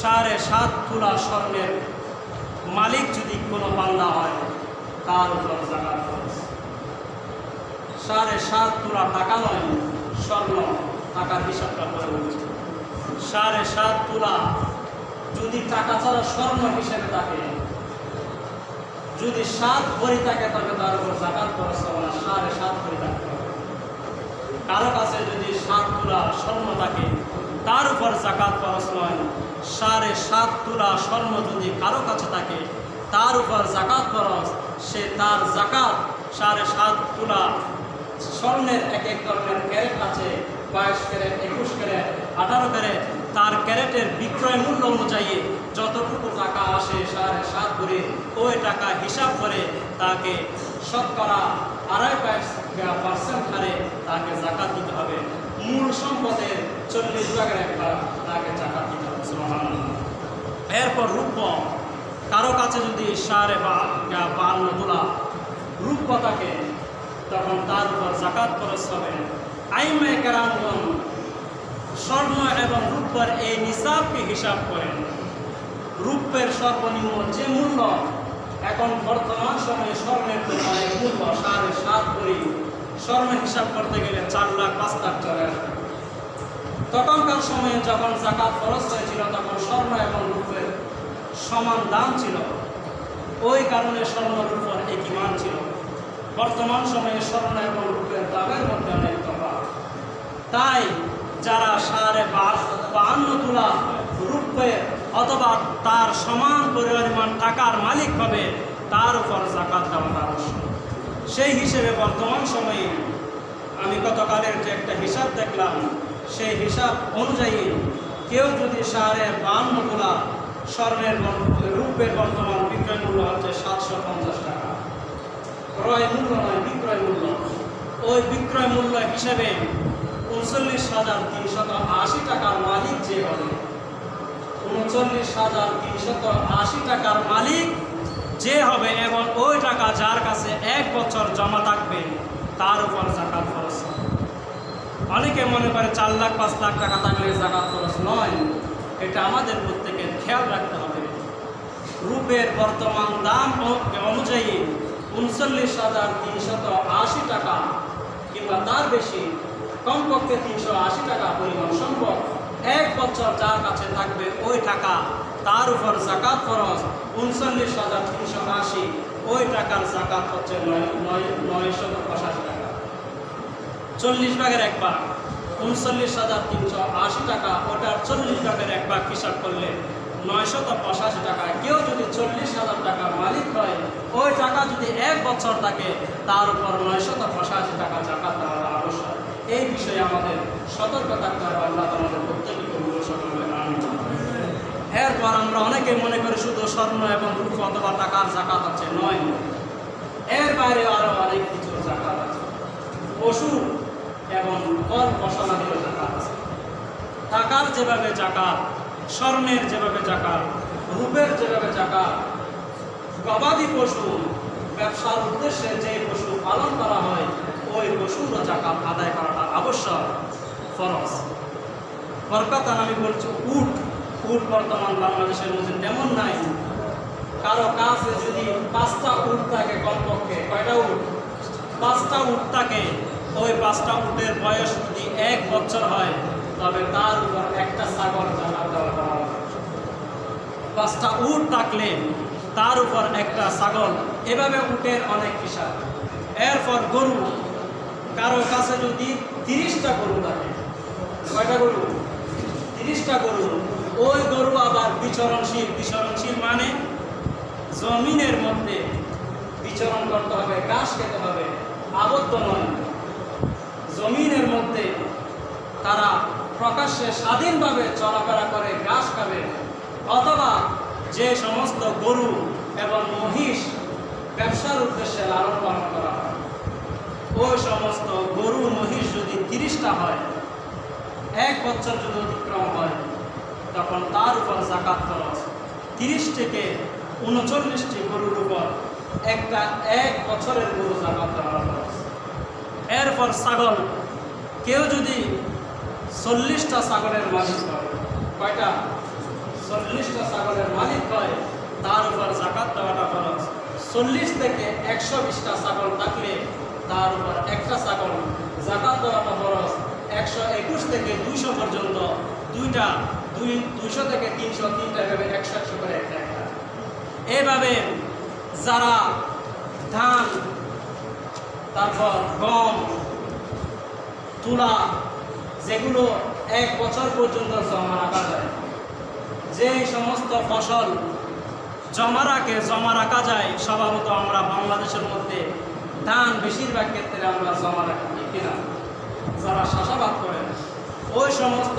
7.5 তোলা স্বর্ণের মালিক যদি কোনো বান্দা হয় তার উপর যাকাত ফরজ। 7.5 তোলা টাকা নয়, স্বর্ণ, টাকার হিসাবটা করে বলছি। 7.5 তোলা যদি টাকা ছাড়া স্বর্ণ হিসেবে থাকে, যদি 7 ভরি থাকে তবে তার উপর যাকাত ফরজ হবে না, 7.5 ভরি থাকতে হবে। কারো কাছে যদি 7 তোলা স্বর্ণ থাকে তার উপর যাকাত ফরজ নয়। 7.5 তোলা স্বর্ণ যদি কারো কাছে থাকে তার উপর যাকাত ফরজ। সে তার যাকাত 7.5 তোলা স্বর্ণের এক ধরনের ক্যারেট আছে, 22 ক্যারেট, 21 ক্যারেট, 18 ক্যারেট। তার ক্যারেটের বিক্রয় মূল্য অনুযায়ী যতটুকু টাকা আসে 7.5 করে ওই টাকা হিসাব করে তাকে শতকরা 2.5% হারে তাকে যাকাত দিতে হবে। মূল সম্পদের 40 ভাগের 1 ভাগ তাকে যাকাত দিতে হবে। সুবহানাল্লাহ। এরপর রূপ্য, কারো কাছে যদি 52 তোলা রূপ্য থাকে তখন তার উপর যাকাত খরচ হবে। আইমে কেরামগণ স্বর্ণ এবং রূপ্যের এই নিসাবকে হিসাব করেন। রূপ্যের সর্বনিম্ন যে মূল্য, এখন বর্তমান সময়ে স্বর্ণের অনেক মূল্য 7.5 ভরি স্বর্ণ হিসাব করতে গেলে 4 লাখ 5 লাখ চলে আসবে। তখনকার সময়ে যখন যাকাত খরচ হয়েছিল তখন স্বর্ণ এবং রূপের সমান দাম ছিল, ওই কারণে স্বর্ণ রূপের একই মান ছিল। বর্তমান সময়ে স্বর্ণ এবং রূপের দামের মধ্যে অনেক তফাৎ। তাই যারা 52 তোলা রূপের অথবা তার সমান পরিমাণ টাকার মালিক হবে তার উপর যাকাত দেওয়া আবশ্যক। সেই হিসেবে বর্তমান সময়ে আমি গতকালের যে একটা হিসাব দেখলাম, সেই হিসাব অনুযায়ী কেউ যদি 52 তোলা স্বর্ণের রূপের বর্তমান বিক্রয় মূল্য হচ্ছে 750 টাকা, ক্রয় মূল্য নয়, বিক্রয় মূল্য। ওই বিক্রয় মূল্য হিসেবে 39,380 টাকার মালিক যে হবে, 39,380 টাকার মালিক যে হবে, এবং ওই টাকা যার কাছে 1 বছর জমা থাকবে তার উপর যাকাত খরচ। অনেকে মনে করে 4 লাখ 5 লাখ টাকা থাকলে যাকাত খরচ নয়। এটা আমাদের প্রত্যেকের খেয়াল রাখতে হবে। রূপের বর্তমান দাম অনুযায়ী 39,380 টাকা কিংবা তার বেশি, কমপক্ষে 380 টাকা পরিমাণ সম্ভব 1 বছর যার কাছে থাকবে ওই টাকা তার উপর যাকাত খরচ 39,380। ওই টাকার যাকাত হচ্ছে 985 টাকা। 40 ভাগের 1 ভাগ 39,380 টাকা, ওটার 40 ভাগের 1 ভাগ হিসাব করলে 985 টাকা। কেউ যদি 40,000 টাকার মালিক হয়, ওই টাকা যদি 1 বছর থাকে তার উপর 985 টাকা যাকাত দেওয়া আবশ্যক। এই বিষয়ে আমাদের সতর্ক থাকতে হবে। আল্লাহ আমাদের প্রত্যেককে কবুল করুন। আমিন। এরপর আমরা অনেকে মনে করি শুধু স্বর্ণ এবং রূপ অথবা টাকার যাকাত আছে, নয়। এর বাইরে আরো অনেক কিছু যাকাত আছে। পশু এবং ফল ফসলাদিরও যাকাত আছে। টাকার যেভাবে যাকাত, স্বর্ণের যেভাবে যাকাত, রূপের যেভাবে যাকাত, গবাদি পশু ব্যবসার উদ্দেশ্যে যে পশু পালন করা হয় ওই পশুরও যাকাত আদায় করাটা আবশ্যক, ফরজ। বরকতান আমি বলছি উট। উট বর্তমান বাংলাদেশের মধ্যে তেমন নাই। কারো কাছে যদি 5টা উট থাকে, কমপক্ষে কয়টা উট? 5টা উট থাকে। ওই 5টা উটের বয়স যদি 1 বছর হয় তবে তার উপর একটা ছাগল যাকাত দেওয়া হয়। 5টা উট থাকলে তার উপর একটা ছাগল। এভাবে উটের অনেক হিসাব। এরপর গরু, কারো কাছে যদি 30টা গরু থাকে, কয়টা গরু? 30টা গরু। ওই গরু আবার বিচরণশীল। বিচরণশীল মানে জমিনের মধ্যে বিচরণ করতে হবে, ঘাস খেতে হবে, আবদ্ধ নয়। জমিনের মধ্যে তারা প্রকাশ্যে স্বাধীনভাবে চলাফেরা করে, ঘাস খাবে। অথবা যে সমস্ত গরু এবং মহিষ ব্যবসার উদ্দেশ্যে লালন পালন করা হয়, ওই সমস্ত গরু মহিষ যদি 30টা হয়, 1 বছর যদি অতিক্রম হয়, তখন তার উপর যাকাত খরচ 30 থেকে 39টি গরুর উপর একটা 1 বছরের গরু যাকাত দেওয়া খরচ। এরপর ছাগল, কেউ যদি 40টা ছাগলের মালিক হয়, কয়টা? 40টা ছাগলের মালিক হয়, তার উপর যাকাত দেওয়াটা খরচ। 40 থেকে 120টা ছাগল থাকলে তার উপর একটা ছাগল যাকাত দেওয়াটা খরচ। 121 থেকে 200 পর্যন্ত 200 থেকে 300, 3টা, এভাবে 100 করে একটা। এইভাবে যারা ধান, তারপর গম, তুলা, যেগুলো 1 বছর পর্যন্ত জমা রাখা যায়, যে সমস্ত ফসল জমা রাখা যায়, স্বভাবত আমরা বাংলাদেশের মধ্যে ধান বেশিরভাগ ক্ষেত্রে আমরা জমা রাখি কিনা। যারা চাষাবাদ করেন, ওই সমস্ত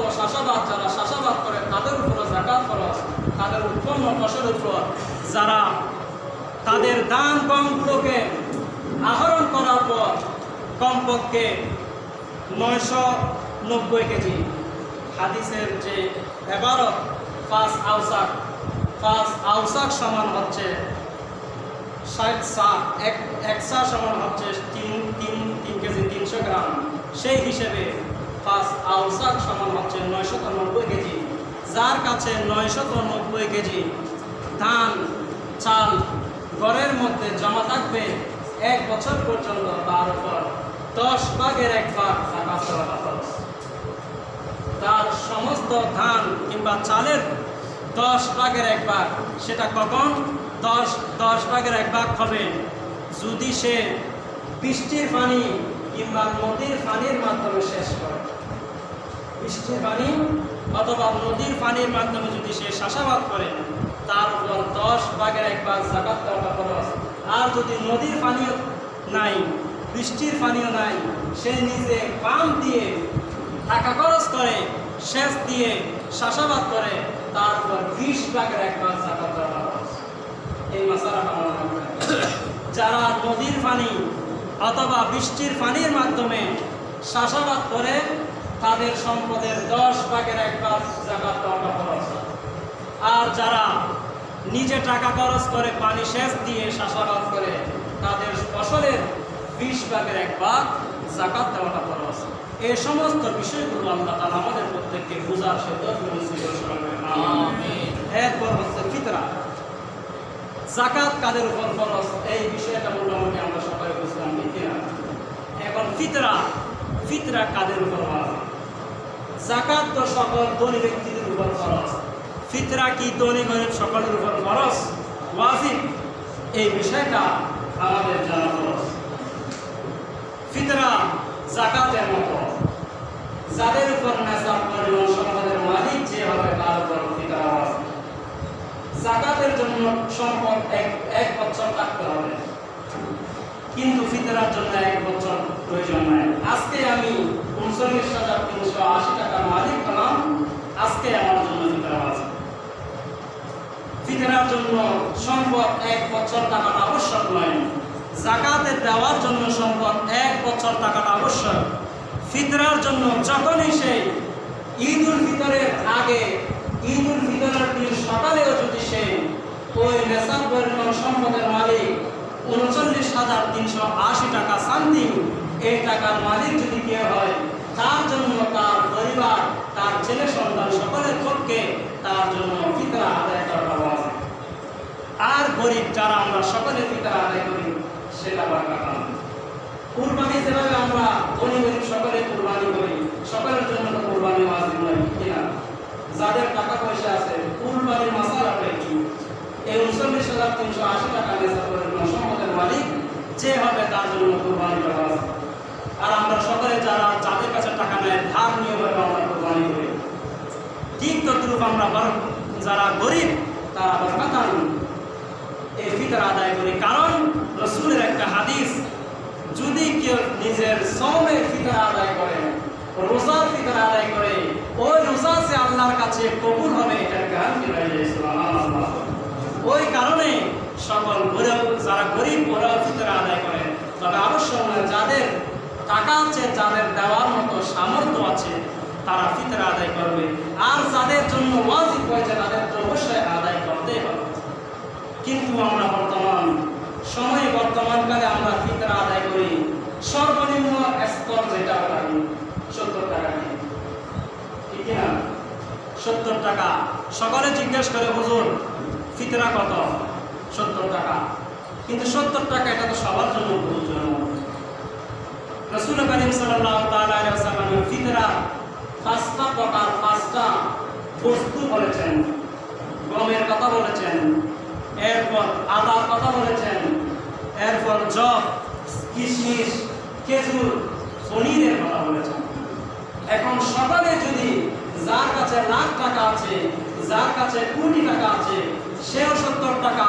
যারা চাষাবাদ করে তাদের উপর যাকাত খরচ। তাদের উৎপন্ন ফসলের উপর যারা তাদের ধান গমগুলোকে আহরণ করার পর কমপক্ষে 990 কেজি, হাদিসের যে এবারত 5 আউসাক সমান হচ্ছে 60 সা, এক সা সমান হচ্ছে 3 কেজি 300 গ্রাম। সেই হিসেবে 5 আউসাক সমান হচ্ছে 990 কেজি। যার কাছে 990 কেজি ধান চাল ঘরের মধ্যে জমা থাকবে 1 বছর পর্যন্ত, তার উপর 10 ভাগের 1 ভাগ যাকাত দেওয়া খরচ। তার সমস্ত ধান কিংবা চালের 10 ভাগের 1 ভাগ, সেটা কখন 10 ভাগের 1 ভাগ হবে যদি সে বৃষ্টির পানি কিংবা নদীর পানির মাধ্যমে শেষ করে। বৃষ্টির পানি অথবা নদীর পানির মাধ্যমে যদি সে চাষাবাদ করে, তার উপর 10 ভাগের 1 ভাগ যাকাত দেওয়া খরচ। আর যদি নদীর পানিও নাই, বৃষ্টির পানিও নাই, সে নিজে পাম্প দিয়ে টাকা খরচ করে, সেচ দিয়ে চাষাবাদ করে, তার উপর 20 ভাগের 1 ভাগ যাকাত দেওয়া খরচ। এই মাসালাটা মনে রাখবেন। যারা নদীর পানি অথবা বৃষ্টির পানির মাধ্যমে চাষাবাদ করে তাদের সম্পদের 10/1 জাকাত দেওয়াটা ফরজ। আর যারা নিজে টাকা খরচ করে পানি সেচ দিয়ে চাষাবাদ করে তাদের ফসলের 20/1 জাকাত দেওয়াটা ফরজ। এই সমস্ত বিষয়গুলো আল্লাহ তাআলা আমাদের প্রত্যেককে বুঝার সে তৌফিক নসিব করুন। আমিন। এরপর হচ্ছে ফিতরা। জাকাত কাদের উপর ফরজ এই বিষয়টা মোটামুটি আমরা সবাই বুঝলাম, ঠিক না? এখন ফিতরা কাদের উপর ফরজ? জাকাত তো সকল ধনী ব্যক্তিদের উপর ফরজ। ফিতরা কি ধনী গরিব সকলের উপর ফরজ ওয়াজিব? এই বিষয়টা আমাদের জানা ফরজ। ফিতরা জাকাতের মতো যাদের উপর নেশাব পরিমাণ সম্পদের মালিক যে হবে তার উপর ফিতরা ওয়াজিব। জাকাতের জন্য সম্পদ এক বছর থাকতে হবে, কিন্তু ফিতরার জন্য 1 বছর প্রয়োজন নাই। আজকে আমি 39,380 টাকার মালিক হলাম, আজকে আমার জন্য ফিতরা আছে। ফিতরার জন্য সম্পদ 1 বছর টাকাটা আবশ্যক নয়। জাকাতে দেওয়ার জন্য সম্পদ 1 বছর টাকাটা আবশ্যক। ফিতরার জন্য যখনই সেই ঈদুল ফিতরের আগে, ঈদুল ফিতরের দিন সকালেও যদি সে ওই নেশাব পরিমাণ সম্পদের মালিক 39,380 টাকা সামথিং এই টাকার মালিক যদি কেউ হয়, তার জন্য তার পরিবার, তার ছেলে সন্তান সকলের পক্ষে তার জন্য ফিতরা আদায় করা ওয়াজিব। আর গরিব যারা আমরা সকলে ফিতরা আদায় করি সেটা বারকাত। কুরবানি যেভাবে আমরা ধনী গরিব সকলে কুরবানি করি, সকলের জন্য তো কুরবানি ওয়াজিব নয়, ঠিক না? যাদের টাকা পয়সা আছে কুরবানির মাসালাটা কি? এই 39,380 টাকা নেশাব পরিমাণ সম্পদের মালিক যে হবে তার জন্য কুরবানি করা ওয়াজিব। আর আমরা সকলে যাদের কাছে টাকা নেয় ধার নিয়ে আমরা কুরবানি করি, ঠিক তদ্রূপ আমরা যারা গরিব তারা বারকাতান এই ফিতরা আদায় করি। কারণ রাসূলের একটা হাদিস, যদি কেউ নিজের সওমের ফিতরা আদায় করে, রোজার ফিতরা আদায় করে, ওই রোজা সে আল্লাহর কাছে কবুল হবে, এটার গ্যারান্টি রয়েছে। সুবহানাল্লাহ। ওই কারণে সকল যারা গরিব ওরা ফিতরা আদায় করে। তবে অবশ্যই যাদের টাকা আছে, যাদের দেওয়ার মতো সামর্থ্য আছে তারা ফিতরা আদায় করবে। আর যাদের জন্য ওয়াজিব হয়েছে তাদের তো অবশ্যই আদায় করতেই হবে। কিন্তু আমরা বর্তমানকালে আমরা ফিতরা আদায় করি সর্বনিম্ন স্তর যেটা লাগে 70 টাকা দিয়ে, ঠিক না? 70 টাকা। সকলে জিজ্ঞেস করে হুজুর ফিতরা কত? 70 টাকা। কিন্তু 70 টাকা এটা তো সবার জন্য প্রযোজ্য। রাসূল করিম সাল্লাল্লাহু তাআলা আলাইহি ওয়াসাল্লাম ফিতরা 5টা প্রকার, 5টা বস্তু বলেছেন। গমের কথা বলেছেন, এরপর আদার কথা বলেছেন, এরপর জব, কিশমিশ, খেজুর, পনিরের কথা বলেছেন। এখন সকালে যদি যার কাছে লাখ টাকা আছে, যার কাছে কোটি টাকা আছে, সেও 70 টাকা,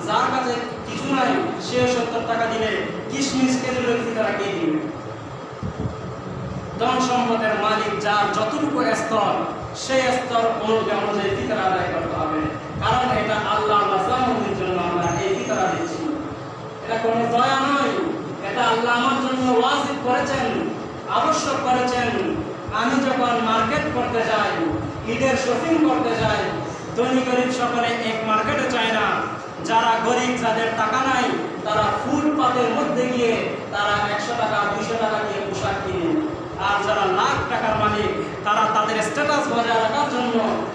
যার কাছে কিছু নাই সেও 70 টাকা দিলে কিশমিশ খেজুরের ফিতরা কে দিবে? ধন সম্পদের মালিক যার যতটুকু স্তর, সেই স্তর অনুযায়ী ফিতরা আদায় করতে হবে। কারণ এটা আল্লাহ রাসূলের জন্য আমরা এই ফিতরা দিচ্ছি, এটা কোনো দয়া নয়, এটা আল্লাহ আমার জন্য ওয়াজিব করেছেন, আবশ্যক করেছেন। আমি যখন মার্কেট করতে যাই, ঈদের শপিং করতে যাই, ধনী গরিব সকলে এক মার্কেটে যায় না। যারা গরিব, যাদের টাকা নাই, তারা ফুটপাতের মধ্যে গিয়ে তারা 100 টাকা 200 টাকা দিয়ে পোশাক কিনে। আর যারা লাখ টাকার মালিক তারা তাদের স্ট্যাটাস বজায় রাখার জন্য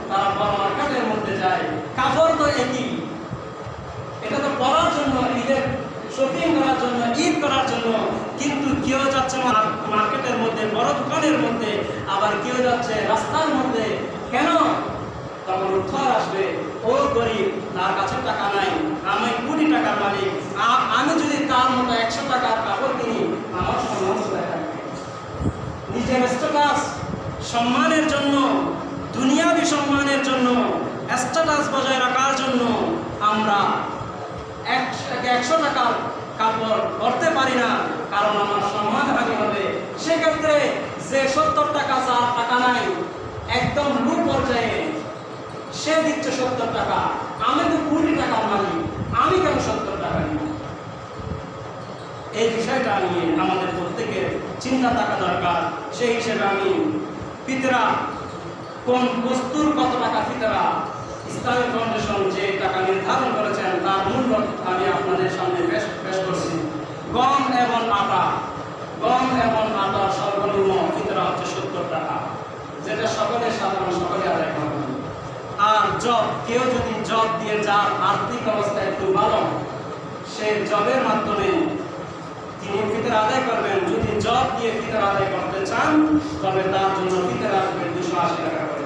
তারা বড় মার্কেটের মধ্যে যায়। কাপড় তো একই, এটা তো পরার জন্য, ঈদের শপিং করার জন্য, ঈদ করার জন্য। কিন্তু কেউ যাচ্ছে মার্কেটের মধ্যে, বড় দোকানের মধ্যে, আবার কেউ যাচ্ছে রাস্তার মধ্যে। কেন? তখন উত্তর আসবে, ও গরিব, তার কাছে টাকা নাই, আমি কোটি টাকার মালিক, আমি যদি তার মতো 100 টাকার কাপড় কিনি আমার সম্মান চলে থাকবে। নিজের স্ট্যাটাস সম্মানের জন্য, দুনিয়াবি সম্মানের জন্য, স্ট্যাটাস বজায় রাখার জন্য আমরা 100 টাকার কাপড় পরতে পারি না, কারণ আমার সম্মান হানি হবে। সেক্ষেত্রে যে 70 টাকা, যার টাকা নাই, একদম লো পর্যায়ে, সে দিচ্ছে 70 টাকা, আমি তো কোটি টাকার মালিক, আমি কেন 70 টাকা নিব? এই বিষয়টা নিয়ে আমাদের প্রত্যেকের চিন্তা থাকা দরকার। সেই হিসেবে আমি ফিতরা কোন বস্তুর কত টাকা ফিতরা ইসলামিক ফাউন্ডেশন যে টাকা নির্ধারণ করেছেন তার মূল্য আমি আপনাদের সামনে পেশ করছি। গম এবং আটা সর্বনিম্ন ফিতরা হচ্ছে 70 টাকা, যেটা সাধারণ সকলে আদায় করবেন। আর জব, কেউ যদি জব দিয়ে যার আর্থিক অবস্থা একটু ভালো, সে জবের মাধ্যমে তিনি ফিতরা আদায় করবেন। যদি জব দিয়ে ফিতরা আদায় করতে চান তবে তার জন্য ফিতরা আসবে 280 টাকা করে।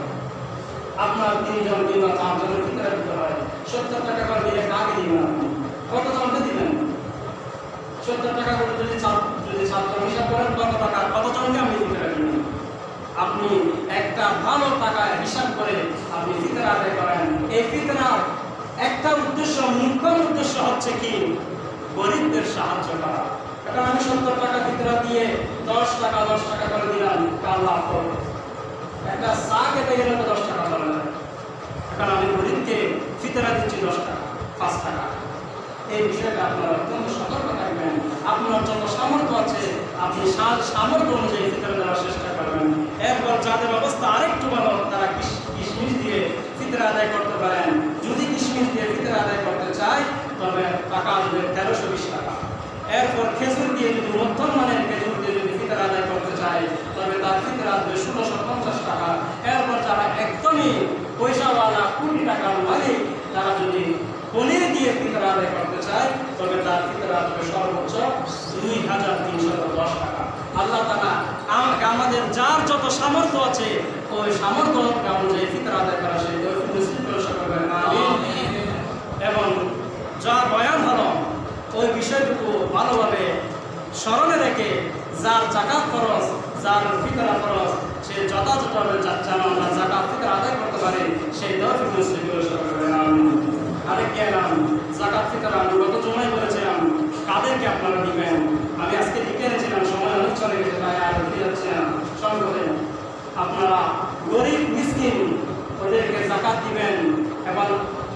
আপনার 3 জন কিংবা 4 জনের ফিতরা দিতে হয়, 70 টাকা করে দিলে কাকে দিবেন? আপনি কত জনকে দিবেন? 70 টাকা করে যদি ছাত্র হিসাব করেন কত জনকে আপনি ফিতরা দিবেন? আপনি একটা ভালো টাকা হিসাব করে আপনি ফিতরা আদায় করেন। এই ফিতরার একটা উদ্দেশ্য, মুখ্য উদ্দেশ্য হচ্ছে কি? গরিবদের সাহায্য করা। এখন আমি 70 টাকা ফিতরা দিয়ে 10 টাকা করে দিলাম, কার লাভ হবে? একটা চা খেতে গেলে তো 10 টাকা চলে যায়। এখন আমি গরিবকে ফিতরা দিচ্ছি 10 টাকা, 5 টাকা। এই বিষয়টা আপনারা অত্যন্ত সতর্ক থাকবেন। আপনার যত সামর্থ্য আছে আপনি সামর্থ্য অনুযায়ী ফিতরা দেওয়ার চেষ্টা করবেন। এরপর যাদের অবস্থা আরেকটু ভালো তারা কিশমিশ দিয়ে ফিতরা আদায় করতে পারেন। যদি কিশমিশ দিয়ে ফিতরা আদায় করতে চায় তবে টাকা আসবে 1320 টাকা। এরপর খেজুর দিয়ে, যদি মধ্যম মানের খেজুর দিয়ে যদি ফিতরা আদায় করতে চায় তবে তার ফিতরা আসবে 1650 টাকা। এরপর যারা একদমই পয়সাওয়ালা, কোটি টাকার মালিক, তারা যদি পনির দিয়ে ফিতরা আদায় করতে চায় তবে তার ফিতরা আসবে সর্বোচ্চ 2310 টাকা। আল্লাহ তাআলা আমাদের যার যত সামর্থ্য আছে ওই সামর্থ্য অনুযায়ী ফিতরা আদায় করা সেই তৌফিক নসিব করে সকলে আমিন। এবং যা বয়ান হলো ওই বিষয়টুকু ভালোভাবে স্মরণে রেখে যার যাকাত ফরজ, যার ফিতরা ফরজ, সে যথাযথভাবে যেন আমরা যাকাত ফিতরা আদায় করতে পারে সেই তৌফিক নসিব করে সকলে আমিন। আরেকটি এলাম, যাকাত ফিতরা আমি গত জমায় বলেছিলাম কাদেরকে আপনারা দিবেন। আমি আজকে লিখে এনেছিলাম, সময় অনেক চলে গেছে, তাই আর লিখে যাচ্ছে না। সংক্ষেপে আপনারা গরিব মিসকিন ওদেরকে যাকাত দিবেন এবং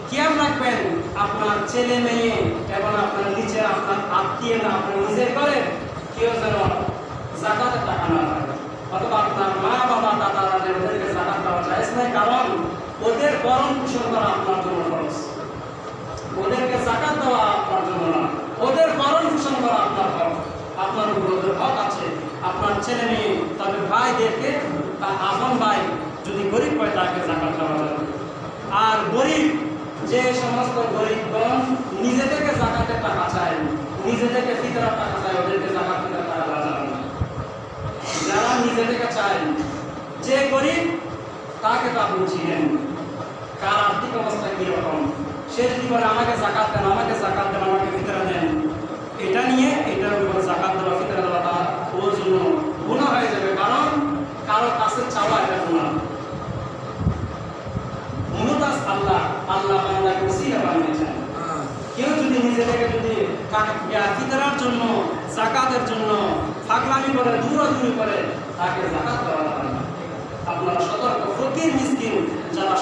খেয়াল রাখবেন আপনার ছেলে মেয়ে এবং আপনার নিজের, আপনার আত্মীয় না আপনার নিজের করে কেউ যেন যাকাতের টাকা না পায়, অথবা আপনার মা বাবা দাদা দাদের ওদেরকে যাকাত দেওয়া যায় না। কারণ ওদের ভরণ পোষণ করা আপনার জন্য খরচ, ওদেরকে যাকাত দেওয়া আপনার জন্য না, ওদের ভরণ পোষণ করা আপনার হক। আপনার উপর ওদের হক আছে। আপনার ছেলে মেয়ে তবে ভাইদেরকে, তার আপন ভাই যদি গরিব হয় তাকে যাকাত দেওয়া যাবে। আর গরিব, যে সমস্ত গরিবগণ নিজে থেকে যাকাতের টাকা চায়, নিজে থেকে ফিতরার টাকা চায়, ওদেরকে যাকাত ফিতরার টাকা দেওয়া যাবে না। যারা নিজে থেকে চায়, যে গরিব তাকে তো আপনি চিনেন, কার আর্থিক অবস্থা কিরকম। সে যদি বলে আমাকে যাকাত দেন, আমাকে যাকাত দেন, আমাকে ফিতরা দেন, এটা নিয়ে এটার উপর যাকাত দেওয়া ফিতরা দেওয়াটা ওর জন্য গুনাহ হয়ে যাবে। কারণ কারো কাছে চাওয়া এটা গুনাহ। মুমতাজ আল্লাহ বান্দাকে ওসিলা বানিয়েছেন। কেউ যদি নিজে থেকে যদি ফিতরার জন্য, যাকাতের জন্য ফাকলামি করে, দূরাদূরি করে, তাকে যাকাত দেওয়া যাবে না। আপনারা সতর্ক। ফকির মিসকিন, যারা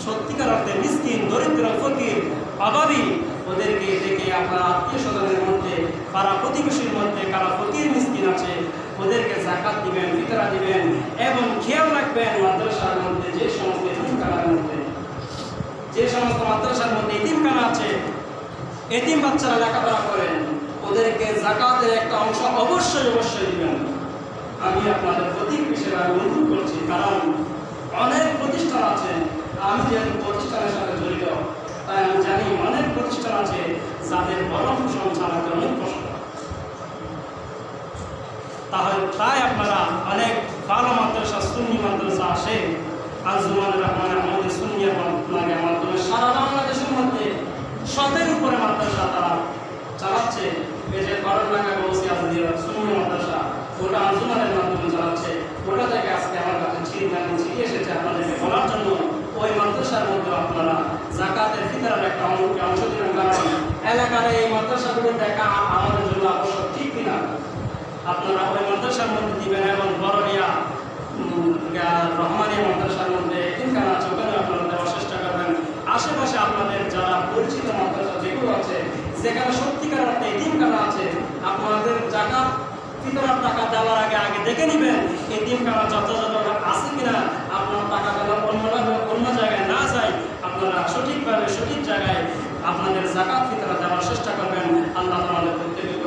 সত্যিকার অর্থে মিসকিন, দরিদ্র, ফকির, অভাবী, ওদেরকে দেখে আপনার আত্মীয় স্বজনের মধ্যে, পাড়া প্রতিবেশীর মধ্যে কারা ফকির মিসকিন আছে ওদেরকে যাকাত দিবেন, ফিতরা দিবেন। এবং খেয়াল রাখবেন মাদ্রাসার মধ্যে যে সমস্ত এতিমখানার মধ্যে, যে সমস্ত মাদ্রাসার মধ্যে এতিমখানা আছে, এতিম বাচ্চারা লেখাপড়া করেন, ওদেরকে যাকাতের একটা অংশ অবশ্যই দিবেন। আমি আপনাদের প্রতীক হিসেবে আমি অনুরোধ করছি। কারণ অনেক প্রতিষ্ঠান আছে, আমি যেহেতু প্রতিষ্ঠানের সাথে জড়িত তাই আমি জানি অনেক প্রতিষ্ঠান আছে যাদের ভরণ পোষণ চালাতে অনেক কষ্ট। তাই আপনারা অনেক ভালো মাদ্রাসা, সুন্নি মাদ্রাসা আসে, আঞ্জুমান রহমান আমাদের সুন্নিয়া মাধ্যমে সারা বাংলাদেশের মধ্যে 100-এর উপরে মাদ্রাসা তারা চালাচ্ছে। এই যে করোনাকে বলছি আজকে সুন্নি মাদ্রাসা, ওটা আঞ্জুমানের মাধ্যমে চালাচ্ছে। ওটা থেকে আজকে আমার কাছে চিঠি এসেছে আপনাদেরকে বলার জন্য ওই মাদ্রাসার মধ্যে আপনারা যাকাতের ফিতরার একটা অংশ দিবেন। কারণ এলাকার এই মাদ্রাসাগুলো দেখা আমাদের জন্য আবশ্যক, ঠিক কিনা? আপনারা ওই মাদ্রাসার মধ্যে দিবেন। এবং বড়িয়া রহমানিয়া মাদ্রাসার মধ্যে এতিমখানা আছে, ওখানে আপনারা দেওয়ার চেষ্টা করবেন। আশেপাশে আপনাদের যারা পরিচিত মাদ্রাসা যেগুলো আছে, যেখানে সত্যিকার অর্থে এতিমখানা আছে, আপনাদের দেখে নেবেন এতিমখানা যথাযথ আছে কিনা। আপনার টাকাগুলো অন্যভাবে অন্য জায়গায় না যায়, আপনারা সঠিকভাবে সঠিক জায়গায় আপনাদের যাকাত ফিতরা দেওয়ার চেষ্টা করবেন। আল্লাহ আমাদের প্রত্যেককে